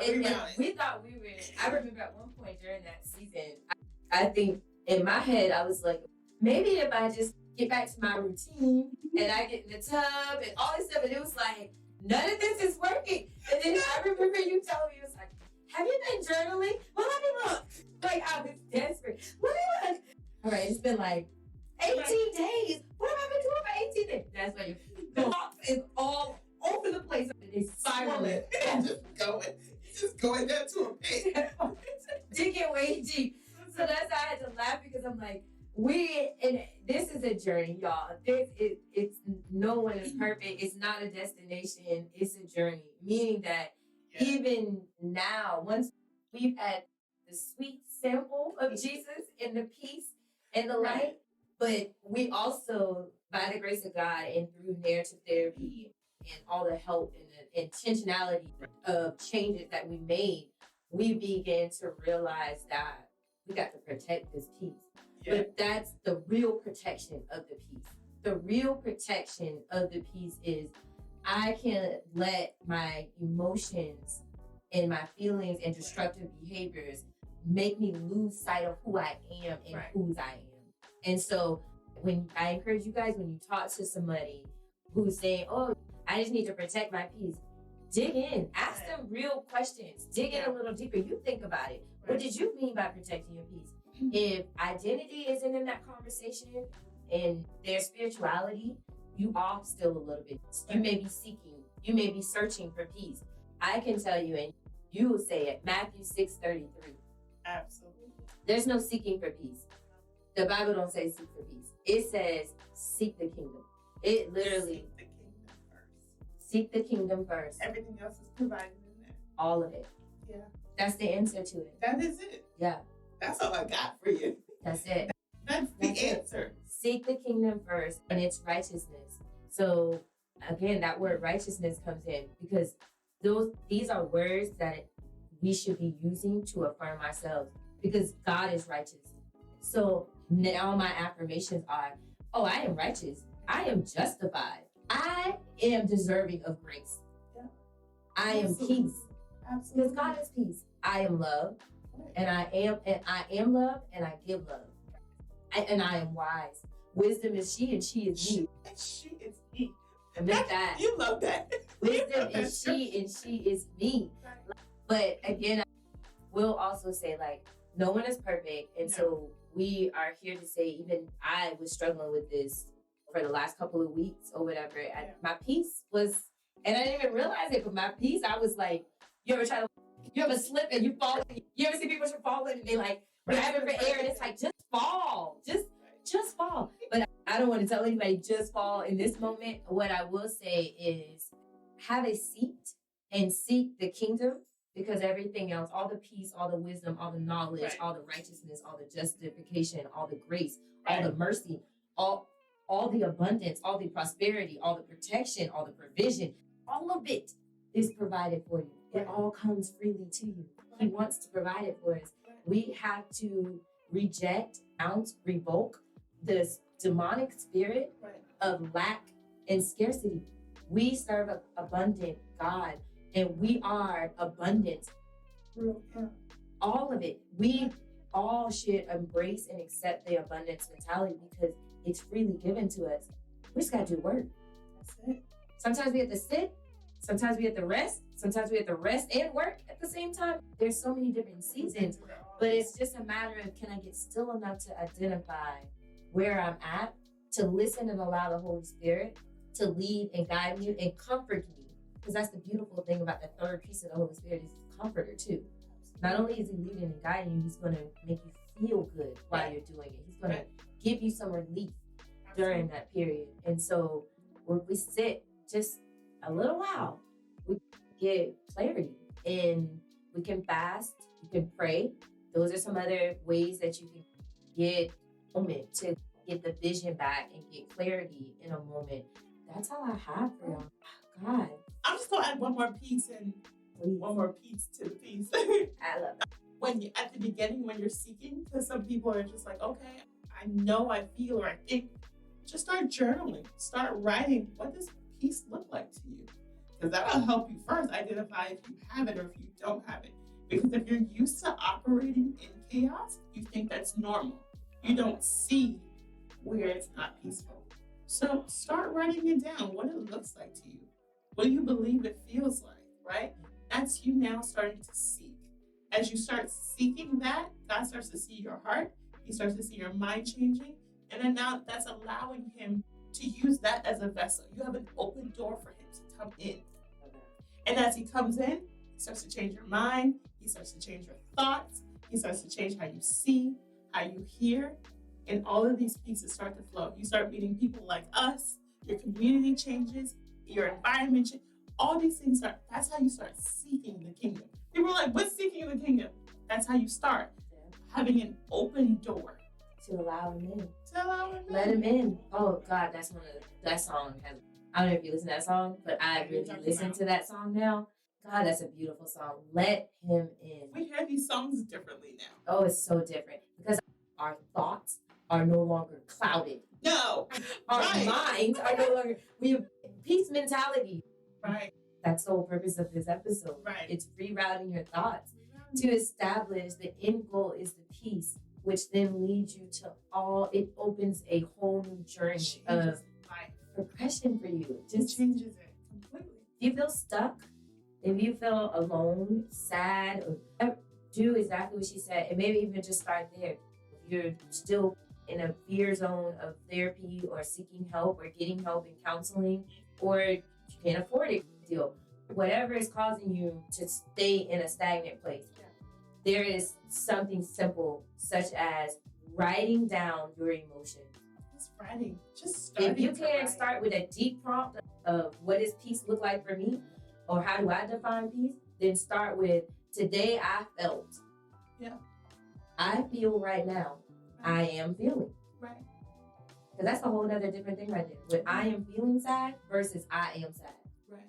we thought we were, I remember at one point during that season, I think in my head, I was like, maybe if I just get back to my routine and I get in the tub and all this stuff, and it was like, none of this is working. And then I remember you telling me, it was like, have you been journaling? Well, let me look. Like, I was desperate. Let me look. All right, it's been like 18 days. What have I been doing for 18 days? That's why your thoughts is all over the place. It's spiraling. Just going down to a pit. Digging way deep. So that's how I had to laugh because I'm like, this is a journey, y'all. It's no one is perfect. It's not a destination. It's a journey. Meaning that even now, once we've had the sweet sample of Jesus and the peace and the light, but we also, by the grace of God and through narrative therapy and all the help and the intentionality of changes that we made, we began to realize that we got to protect this peace. Yeah. But that's the real protection of the peace. The real protection of the peace is I can't let my emotions and my feelings and destructive behaviors make me lose sight of who I am and whose I am. And so when I encourage you guys, when you talk to somebody who's saying, oh, I just need to protect my peace, dig in, ask them real questions, dig in a little deeper. You think about it. What did you mean by protecting your peace? If identity isn't in that conversation and their spirituality, you off still a little bit. You may be seeking, you may be searching for peace. I can tell you, and you will say it, Matthew 6:33. Absolutely. There's no seeking for peace. The Bible don't say seek for peace. It says seek the kingdom. It literally seek the kingdom first. Everything else is provided in there. All of it. Yeah. That's the answer to it. That is it. Yeah. That's all I got for you. That's it. That's the answer. Seek the kingdom first and its righteousness. So again, that word righteousness comes in because these are words that we should be using to affirm ourselves because God is righteous. So now my affirmations are, oh, I am righteous. I am justified. I am deserving of grace. Yeah. I am peace. Absolutely. Because God is peace. I am love. And I am love, and I give love. And I am wise. Wisdom is she, and she is me. And she is me. And with that, you love that. Wisdom is she and she is me. But again, I will also say, like, no one is perfect. And so we are here to say, even I was struggling with this for the last couple of weeks or whatever. My peace was, and I didn't even realize it, but my peace, I was like, you ever slip and you fall? You ever see people falling and they like, grabbing for air and it's like, just fall. Just fall. But I don't want to tell anybody just fall in this moment. What I will say is have a seat and seek the kingdom, because everything else, all the peace, all the wisdom, all the knowledge, all the righteousness, all the justification, all the grace, all the mercy, all the abundance, all the prosperity, all the protection, all the provision, all of it is provided for you. It all comes freely to you. He wants to provide it for us. We have to reject, revoke this demonic spirit of lack and scarcity. We serve an abundant God, and we are abundant. All of it. We all should embrace and accept the abundance mentality because it's freely given to us. We just got to do work. That's it. Sometimes we have to sit. Sometimes we have to rest. Sometimes we have to rest and work at the same time. There's so many different seasons, but it's just a matter of, can I get still enough to identify where I'm at, to listen and allow the Holy Spirit to lead and guide me and comfort me. Because that's the beautiful thing about the third piece of the Holy Spirit, is he's a comforter too. Not only is he leading and guiding you, he's going to make you feel good while you're doing it. He's going to give you some relief during that period. And so when we sit just a little while, we get clarity, and we can fast, you can pray. Those are some other ways that you can get a moment to get the vision back and get clarity in a moment. That's all I have for y'all. God. I'm just gonna add one more piece to the piece. I love it. When you, at the beginning, when you're seeking, because some people are just like, okay, I know, I feel, or I think, just start journaling, start writing. What does peace look like to you? Because that'll help you first identify if you have it or if you don't have it. Because if you're used to operating in chaos, you think that's normal. You don't see where it's not peaceful. So start writing it down, what it looks like to you. What do you believe it feels like, right? That's you now starting to seek. As you start seeking that, God starts to see your heart. He starts to see your mind changing. And then now that's allowing him to use that as a vessel. You have an open door for him to come in. And as he comes in, he starts to change your mind. He starts to change your thoughts. He starts to change how you see, how you hear. And all of these pieces start to flow. You start meeting people like us. Your community changes. Your environment changes. All these things that's how you start seeking the kingdom. People are like, what's seeking the kingdom? That's how you start. Having an open door. To allow him in. Let him in. Oh God, that song has, I don't know if you listen to that song, but I really listen to that song now. God, that's a beautiful song. Let him in. We hear these songs differently now. Oh, it's so different because our thoughts are no longer clouded. No. Our minds are no longer, we have peace mentality. Right. That's the whole purpose of this episode. Right. It's rerouting your thoughts to establish the end goal is the peace, which then leads you to it opens a whole new journey of progression for you. It just changes it completely. If you feel stuck, if you feel alone, sad, or do exactly what she said, and maybe even just start there. If you're still in a fear zone of therapy or seeking help or getting help in counseling, or you can't afford it, whatever is causing you to stay in a stagnant place, there is something simple such as writing down your emotions. Just writing. Just starting. If you can't start with a deep prompt of what does peace look like for me, or how do I define peace, then start with today I felt. Yeah. I feel right now. I am feeling. Right. Because that's a whole other different thing right there. With I am feeling sad versus I am sad. Right.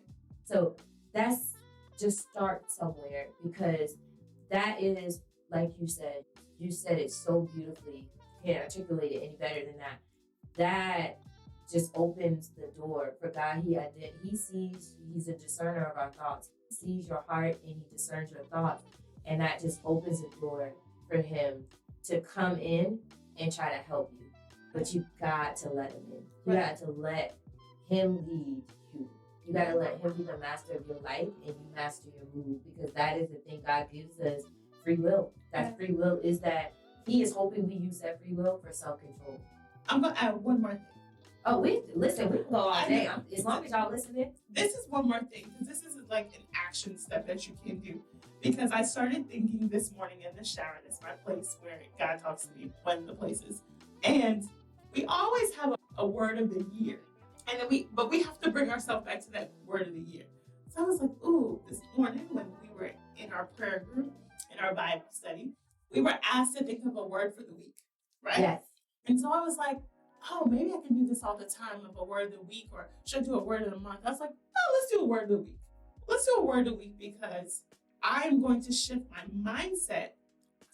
So that's just start somewhere, because that is, like you said it so beautifully. You can't articulate it any better than that. That just opens the door for God. He sees, he's a discerner of our thoughts. He sees your heart and he discerns your thoughts. And that just opens the door for him to come in and try to help you. But you got to let him in. You got to let him lead you. You got to let him be the master of your life and you master your mood, because that is the thing God gives us, free will. That free will is that he is hoping we use that free will for self-control. I'm going to add one more thing. Oh, we can go all day. As long as y'all listening. This is one more thing, because this is like an action step that you can do. Because I started thinking this morning in the shower, that's my place where God talks to me, one of the places. And we always have a word of the year. And then we have to bring ourselves back to that word of the year. So I was like, ooh, this morning when we were in our prayer group, in our Bible study, we were asked to think of a word for the week, right? Yes. And so I was like, oh, maybe I can do this all the time of a word of the week, or should I do a word of the month? I was like, oh, let's do a word of the week. Let's do a word of the week, because I'm going to shift my mindset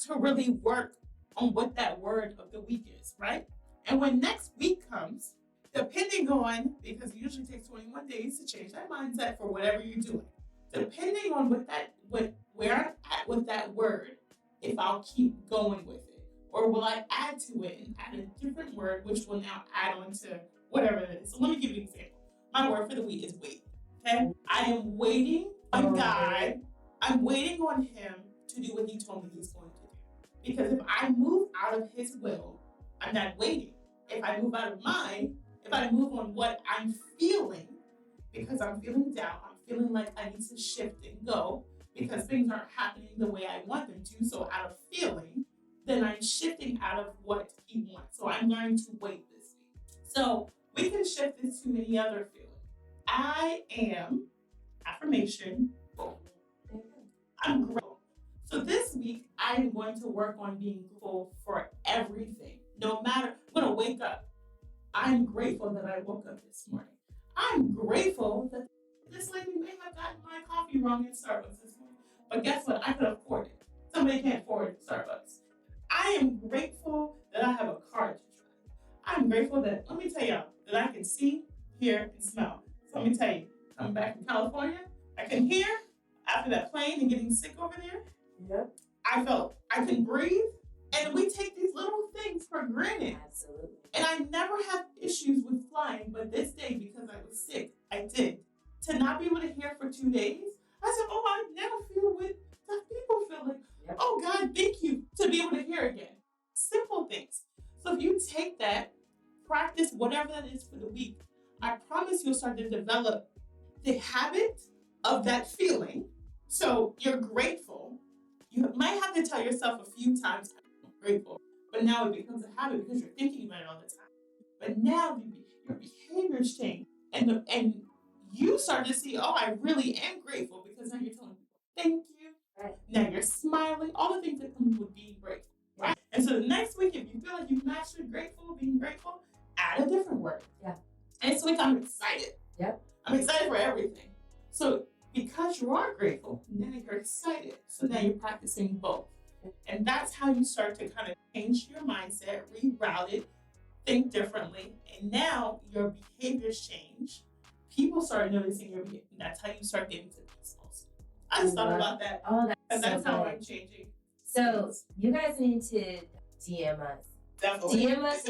to really work on what that word of the week is, right? And when next week comes, depending on, because it usually takes 21 days to change that mindset for whatever you're doing, depending on where I'm at with that word, if I'll keep going with it, or will I add to it and add a different word, which will now add on to whatever it is. So let me give you an example. My word for the week is wait. Okay? I am waiting on God. I'm waiting on him to do what he told me he's going to do. Because if I move out of his will, I'm not waiting. If I move out of mine, if I move on what I'm feeling, because I'm feeling down, I'm feeling like I need to shift and go because things aren't happening the way I want them to. So out of feeling, then I'm shifting out of what he wants. So I'm learning to wait this week. So we can shift this to many other feelings. I am, affirmation, I'm grateful. So this week, I'm going to work on being grateful for everything. No matter, I'm going to wake up. I'm grateful that I woke up this morning. I'm grateful that this lady may have gotten my coffee wrong at Starbucks this morning. But guess what? I could afford it. Somebody can't afford Starbucks. I am grateful that I have a car to drive. I'm grateful that, let me tell y'all, that I can see, hear, and smell. So let me tell you, coming back from California, I can hear after that plane and getting sick over there. Yep. I felt I can breathe. And we take these little things for granted. Absolutely. And I never have issues with flying, but this day, because I was sick, I did. To not be able to hear for 2 days, I said, oh, I now feel what deaf people feel like. Yep. Oh, God, thank you, to be able to hear again. Simple things. So if you take that, practice whatever that is for the week, I promise you'll start to develop the habit of that feeling. So you're grateful. You might have to tell yourself a few times, I'm grateful. But now it becomes a habit because you're thinking about it all the time. But now your behaviors change. And you start to see, oh, I really am grateful, because now you're telling people, thank you. Right. Now you're smiling, all the things that come with being grateful. Right? And so the next week, if you feel like you've mastered being grateful, add a different word. Yeah. And this week I'm excited. Yep. I'm excited for everything. So because you are grateful, now you're excited. So now you're practicing both. And that's how you start to kind of change your mindset, reroute it, think differently. And now your behaviors change. People start noticing your behavior. That's how you start getting to peace also. I just thought about that. Oh, that's how I'm changing. So you guys need to DM us. Definitely. DM us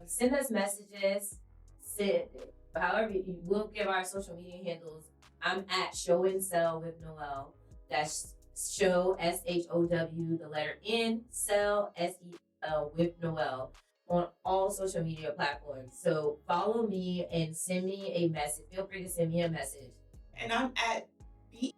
send us messages. However, you will give our social media handles. I'm at Show and Sell with Noel. That's Show, SHOW, the letter N, Sell, SEL with Noel on all social media platforms. So follow me and send me a message. Feel free to send me a message. And I'm at B_the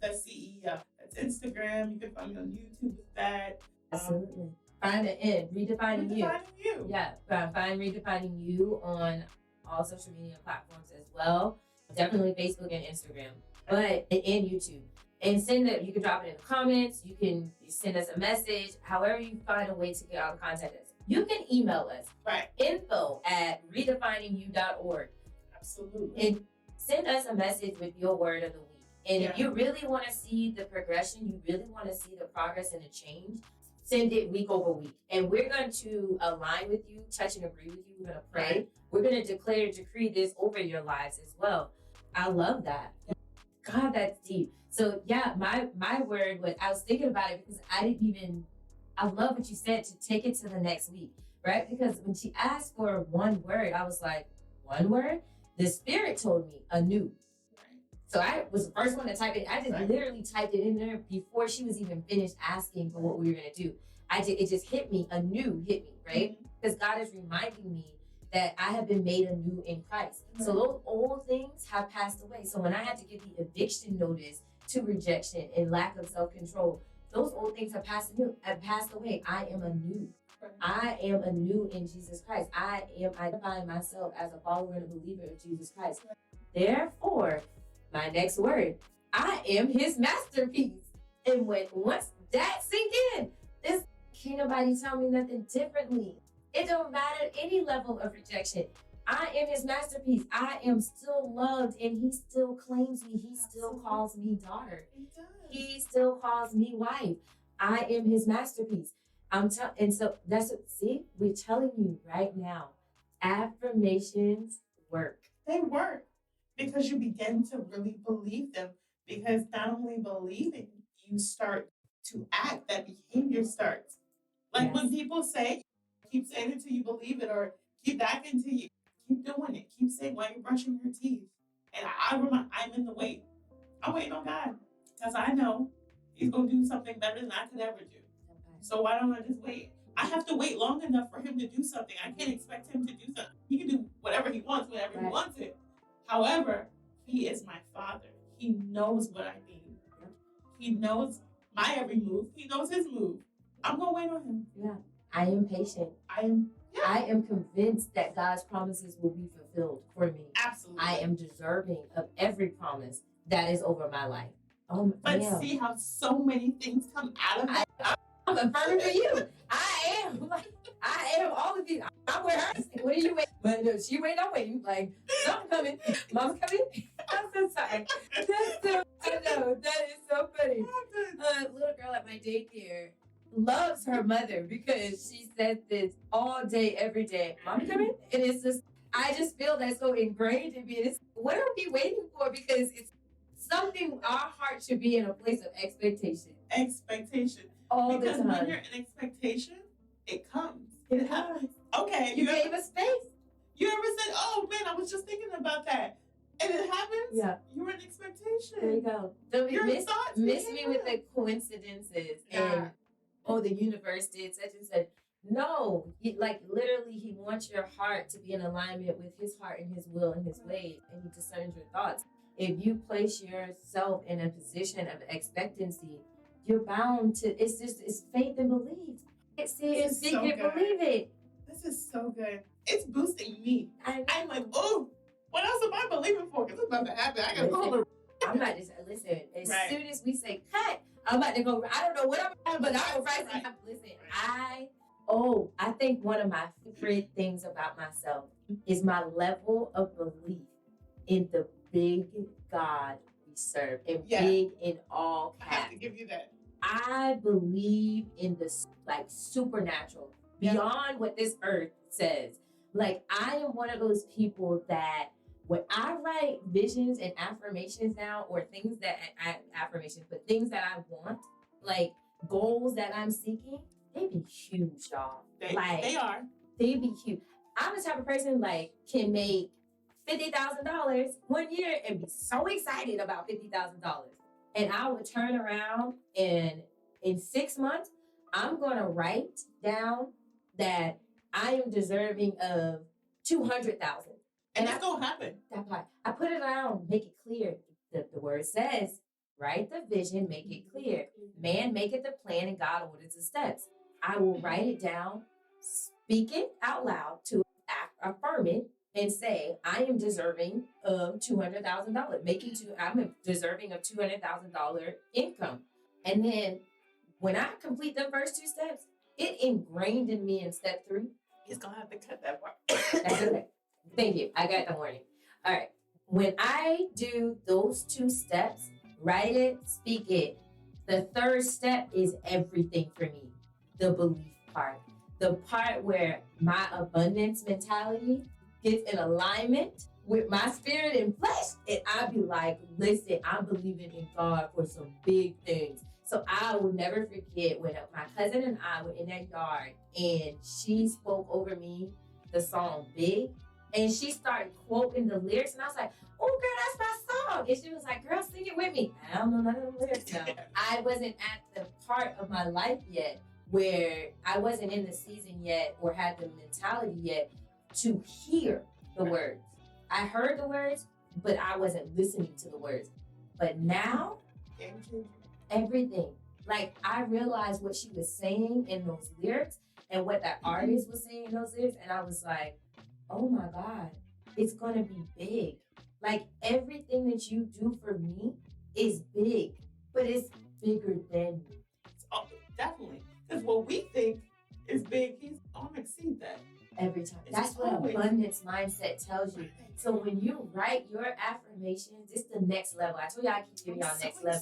CEO. That's Instagram. You can find me on YouTube with that. Absolutely. Find the N, Redefining You. Redefining You. Yeah, find Redefining You on all social media platforms as well. Definitely Facebook and Instagram, but and YouTube. And you can drop it in the comments. You can send us a message. However you find a way to get out of contact us. You can email us. Right. info@redefiningyou.org. Absolutely. And send us a message with your word of the week. And if you really want to see the progression, you really want to see the progress and the change, send it week over week. And we're going to align with you, touch and agree with you. We're going to pray. Right. We're going to declare and decree this over your lives as well. I love that. God, that's deep. So yeah, my word was, I was thinking about it because I love what you said, to take it to the next week, right? Because when she asked for one word, I was like, one word. The Spirit told me anew. So I was the first one to type it. I just literally typed it in there before she was even finished asking for what we were going to do. It just hit me, anew hit me, right? Because God is reminding me that I have been made anew in Christ. So those old things have passed away. So when I had to give the eviction notice to rejection and lack of self-control, those old things have passed away. I am anew. I am anew in Jesus Christ. I am identifying myself as a follower and a believer of Jesus Christ. Therefore, my next word, I am his masterpiece. And once that sink in, can't nobody tell me nothing differently. It don't matter any level of rejection. I am his masterpiece. I am still loved, and he still claims me. He still calls me daughter. He still calls me wife. I am his masterpiece. And so we're telling you right now, affirmations work. They work because you begin to really believe them. Because not only believing, you start to act. That behavior starts. Like when people say, keep saying it till you believe it, or keep acting till you keep doing it. Keep saying while you're brushing your teeth. And I'm in the wait. I'm waiting on God because I know he's going to do something better than I could ever do. So why don't I just wait? I have to wait long enough for him to do something. I can't expect him to do something. He can do whatever he wants, whenever he wants it. However, he is my Father. He knows what I need. He knows my every move. He knows his move. I'm going to wait on him. Yeah. I am patient. I am convinced that God's promises will be fulfilled for me. Absolutely. I am deserving of every promise that is over my life. See how so many things come out of it. I'm affirming for you. I am all of these. I'm with her. What are you waiting? But no, she waiting. I'm waiting. Like something coming. Mama's coming. I'm so sorry. I know that is so funny. Little girl at my daycare loves her mother because she says this all day, every day. Mom coming? And it's just, I just feel that's so ingrained in me. It's, what are we waiting for? Because it's something, our heart should be in a place of expectation. Expectation. All because the time. When you're in expectation, it comes. It happens. Okay. You gave us space. You ever said, oh man, I was just thinking about that. And it happens? Yeah. You're in expectation. There you go. Don't miss me with the coincidences and the universe did such and such. No, literally, he wants your heart to be in alignment with his heart and his will and his ways, and he discerns your thoughts. If you place yourself in a position of expectancy, you're bound to. It's faith and belief. See it, speak it, believe it. This is so good. It's boosting me. I'm like, oh, what else am I believing for? Because it's about to happen. I got to go. I'm not just listen. As soon as we say cut, I'm about to go. I don't know what I'm doing, but I'm going to listen. I think one of my favorite things about myself is my level of belief in the big God we serve, and big in all caps. I have to give you that. I believe in the supernatural, beyond what this earth says. Like, I am one of those people that when I write visions and affirmations down, or things that things that I want, like goals that I'm seeking, they be huge, y'all. They are. They be huge. I'm the type of person can make $50,000 one year and be so excited about $50,000. And I would turn around and in 6 months, I'm going to write down that I am deserving of $200,000. And that's going to happen. That part. I put it down, make it clear. The word says, write the vision, make it clear. Man maketh the plan and God orders the steps. I will write it down, speak it out loud to affirm it, and say, I am deserving of $200,000. I'm deserving of $200,000 income. And then when I complete the first 2 steps, it ingrained in me in step 3. He's going to have to cut that part. That's okay. Thank you. I got the warning. All right. When I do those 2 steps, write it, speak it, the 3rd step is everything for me. The belief part. The part where my abundance mentality gets in alignment with my spirit and flesh. And I be like, listen, I'm believing in God for some big things. So I will never forget when my cousin and I were in that yard and she spoke over me the song Big. And she started quoting the lyrics, and I was like, oh, girl, that's my song. And she was like, girl, sing it with me. I don't know none of the lyrics now. I wasn't at the part of my life yet where I wasn't in the season yet or had the mentality yet to hear the words. I heard the words, but I wasn't listening to the words. But now, everything. Like, I realized what she was saying in those lyrics and what that artist was saying in those lyrics, and I was like, oh my God, it's gonna be big. Like, everything that you do for me is big, but it's bigger than me. Oh, definitely. Because what we think is big, he's gonna exceed that. Every time. That's what abundance mindset tells you. So when you write your affirmations, it's the next level. I told you I keep giving y'all next level.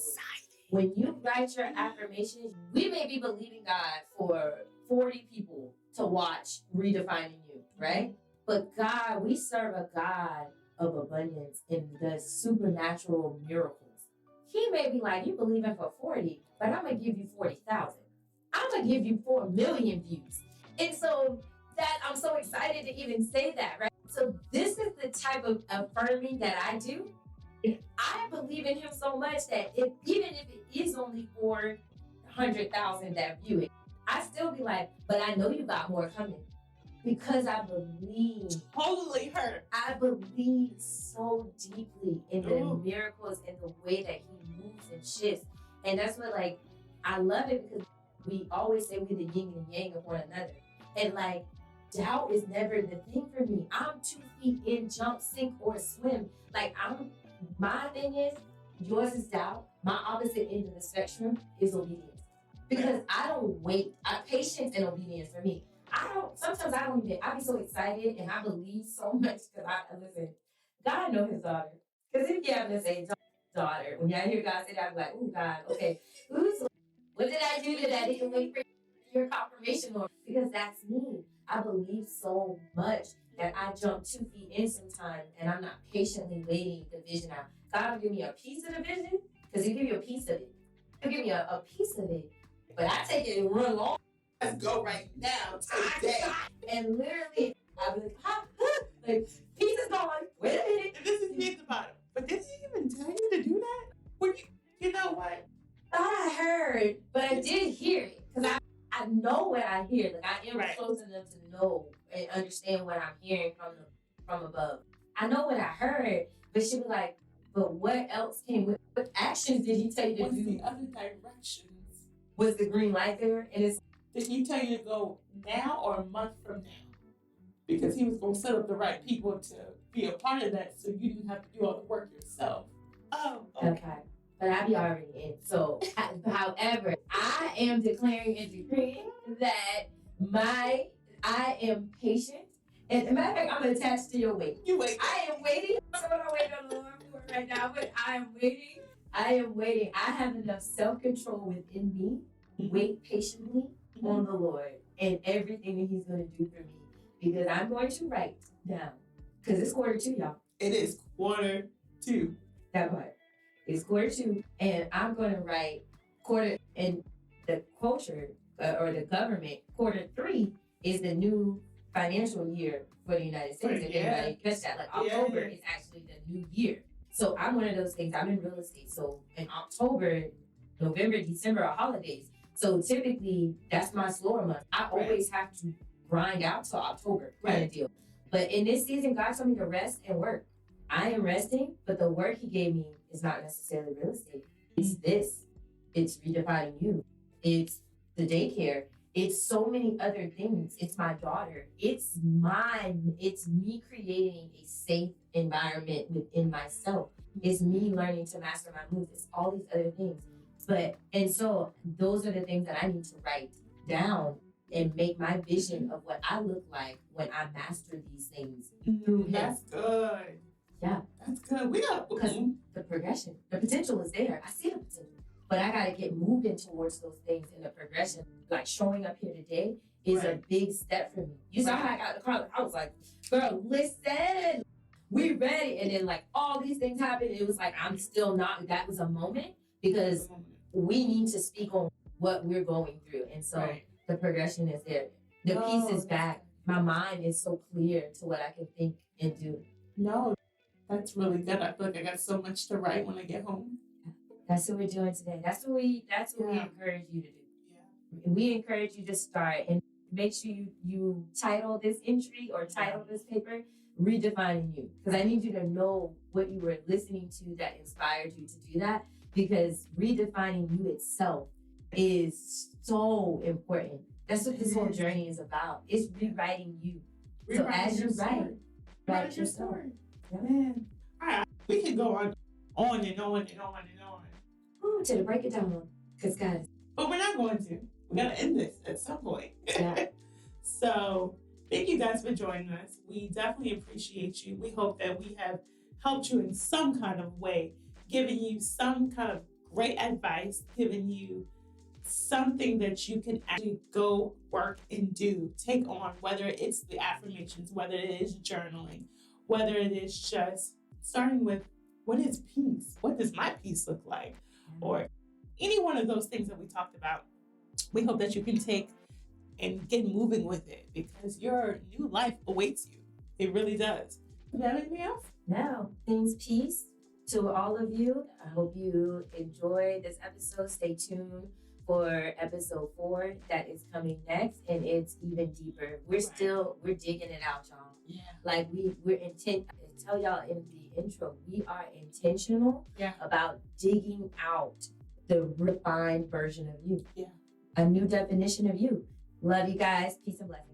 When you write your affirmations, we may be believing God for 40 people to watch Redefining You, right? But God, we serve a God of abundance and does supernatural miracles. He may be like, you believing for 40, but I'm going to give you 40,000. I'm going to give you 4 million views. And so that I'm so excited to even say that, right? So this is the type of affirming that I do. I believe in him so much that even if it is only 400,000 that view it, I still be like, but I know you got more coming. Because I believe. Totally hurt. I believe so deeply in the miracles and the way that he moves and shifts. And that's what, like, I love it because we always say we're the yin and yang of one another. And, like, doubt is never the thing for me. I'm 2 feet in, jump, sink, or swim. Like, my thing is, yours is doubt. My opposite end of the spectrum is obedience. Because I don't wait. Patience and obedience for me. Sometimes I don't even, I be so excited and I believe so much because listen, God know his daughter. Because if you happen to say daughter, when y'all hear God say that, I'm like, oh God, okay, what did I do that I didn't wait for your confirmation, Lord? Because that's me. I believe so much that I jump 2 feet in sometimes and I'm not patiently waiting the vision out. God will give me a piece of the vision because he'll give you a piece of it. He'll give me a piece of it. But I take it and run long. Let's go right now, today. And literally, I was like, piece is gone. Wait a minute. And this is me at the bottom. But did he even tell you to do that? When you know what? I heard, but I did hear it. Because I know what I hear. Like, I am close enough to know and understand what I'm hearing from above. I know what I heard, but she was like, but what else came with? What actions did he tell you to do? What's the other directions? Was the green light there? And it's did he tell you to go now or a month from now? Because he was going to set up the right people to be a part of that so you didn't have to do all the work yourself. Oh, okay. But I be already in. So, however, I am declaring and decreeing that I am patient. And as a matter of fact, I'm attached to your wait. You wait. I am waiting. I'm going to wait on the Lord for it right now, but I am waiting. I am waiting. I have enough self-control within me. Wait patiently on the Lord and everything that he's going to do for me. Because I'm going to write down. Because it's 1:45, y'all. It is 1:45. That part. It's 1:45. And I'm going to write and the culture or the government, 3 is the new financial year for the United States. If anybody catch that, like October is actually the new year. So I'm one of those things. I'm in real estate. So in October, November, December are holidays. So typically, that's my slower month. I always have to grind out till October kind of deal. But in this season, God told me to rest and work. I am resting, but the work he gave me is not necessarily real estate. It's this. It's redefining you. It's the daycare. It's so many other things. It's my daughter. It's mine. It's me creating a safe environment within myself. It's me learning to master my moves. It's all these other things. And so those are the things that I need to write down and make my vision of what I look like when I master these things through him. That's good. Yeah. That's good. Because the progression, the potential is there. I see the potential. But I got to get moving towards those things in the progression. Like showing up here today is a big step for me. You saw how I got the car. I was like, girl, listen, we ready. And then like all these things happened. It was like, I'm still not, that was a moment because we need to speak on what we're going through. And so the progression is there. The peace is back. my mind is so clear to what I can think and do. No, that's really good. I feel like I got so much to write when I get home. That's what we're doing today. That's what we encourage you to do. Yeah. We encourage you to start and make sure you title this entry or title this paper Redefining You. Because I need you to know what you were listening to that inspired you to do that. Because redefining you itself is so important. That's what this whole journey is about. It's rewriting you. So as you write your story. Yeah. Man. All right. We could go on and on and on and on. Ooh, to break it down. Because guys. But we're not going to. We got to end this at some point. Yeah. So thank you guys for joining us. We definitely appreciate you. We hope that we have helped you in some kind of way, giving you some kind of great advice, giving you something that you can actually go work and do, take on, whether it's the affirmations, whether it is journaling, whether it is just starting with what is peace? What does my peace look like? Or any one of those things that we talked about. We hope that you can take and get moving with it because your new life awaits you. It really does. Do you have anything else? No. Things peace to all of you. I hope you enjoyed this episode. Stay tuned for episode 4 that is coming next, and it's even deeper. We're digging it out, y'all. Yeah. Like we're intent. I tell y'all in the intro, we are intentional about digging out the refined version of you. Yeah. A new definition of you. Love you guys. Peace and blessings.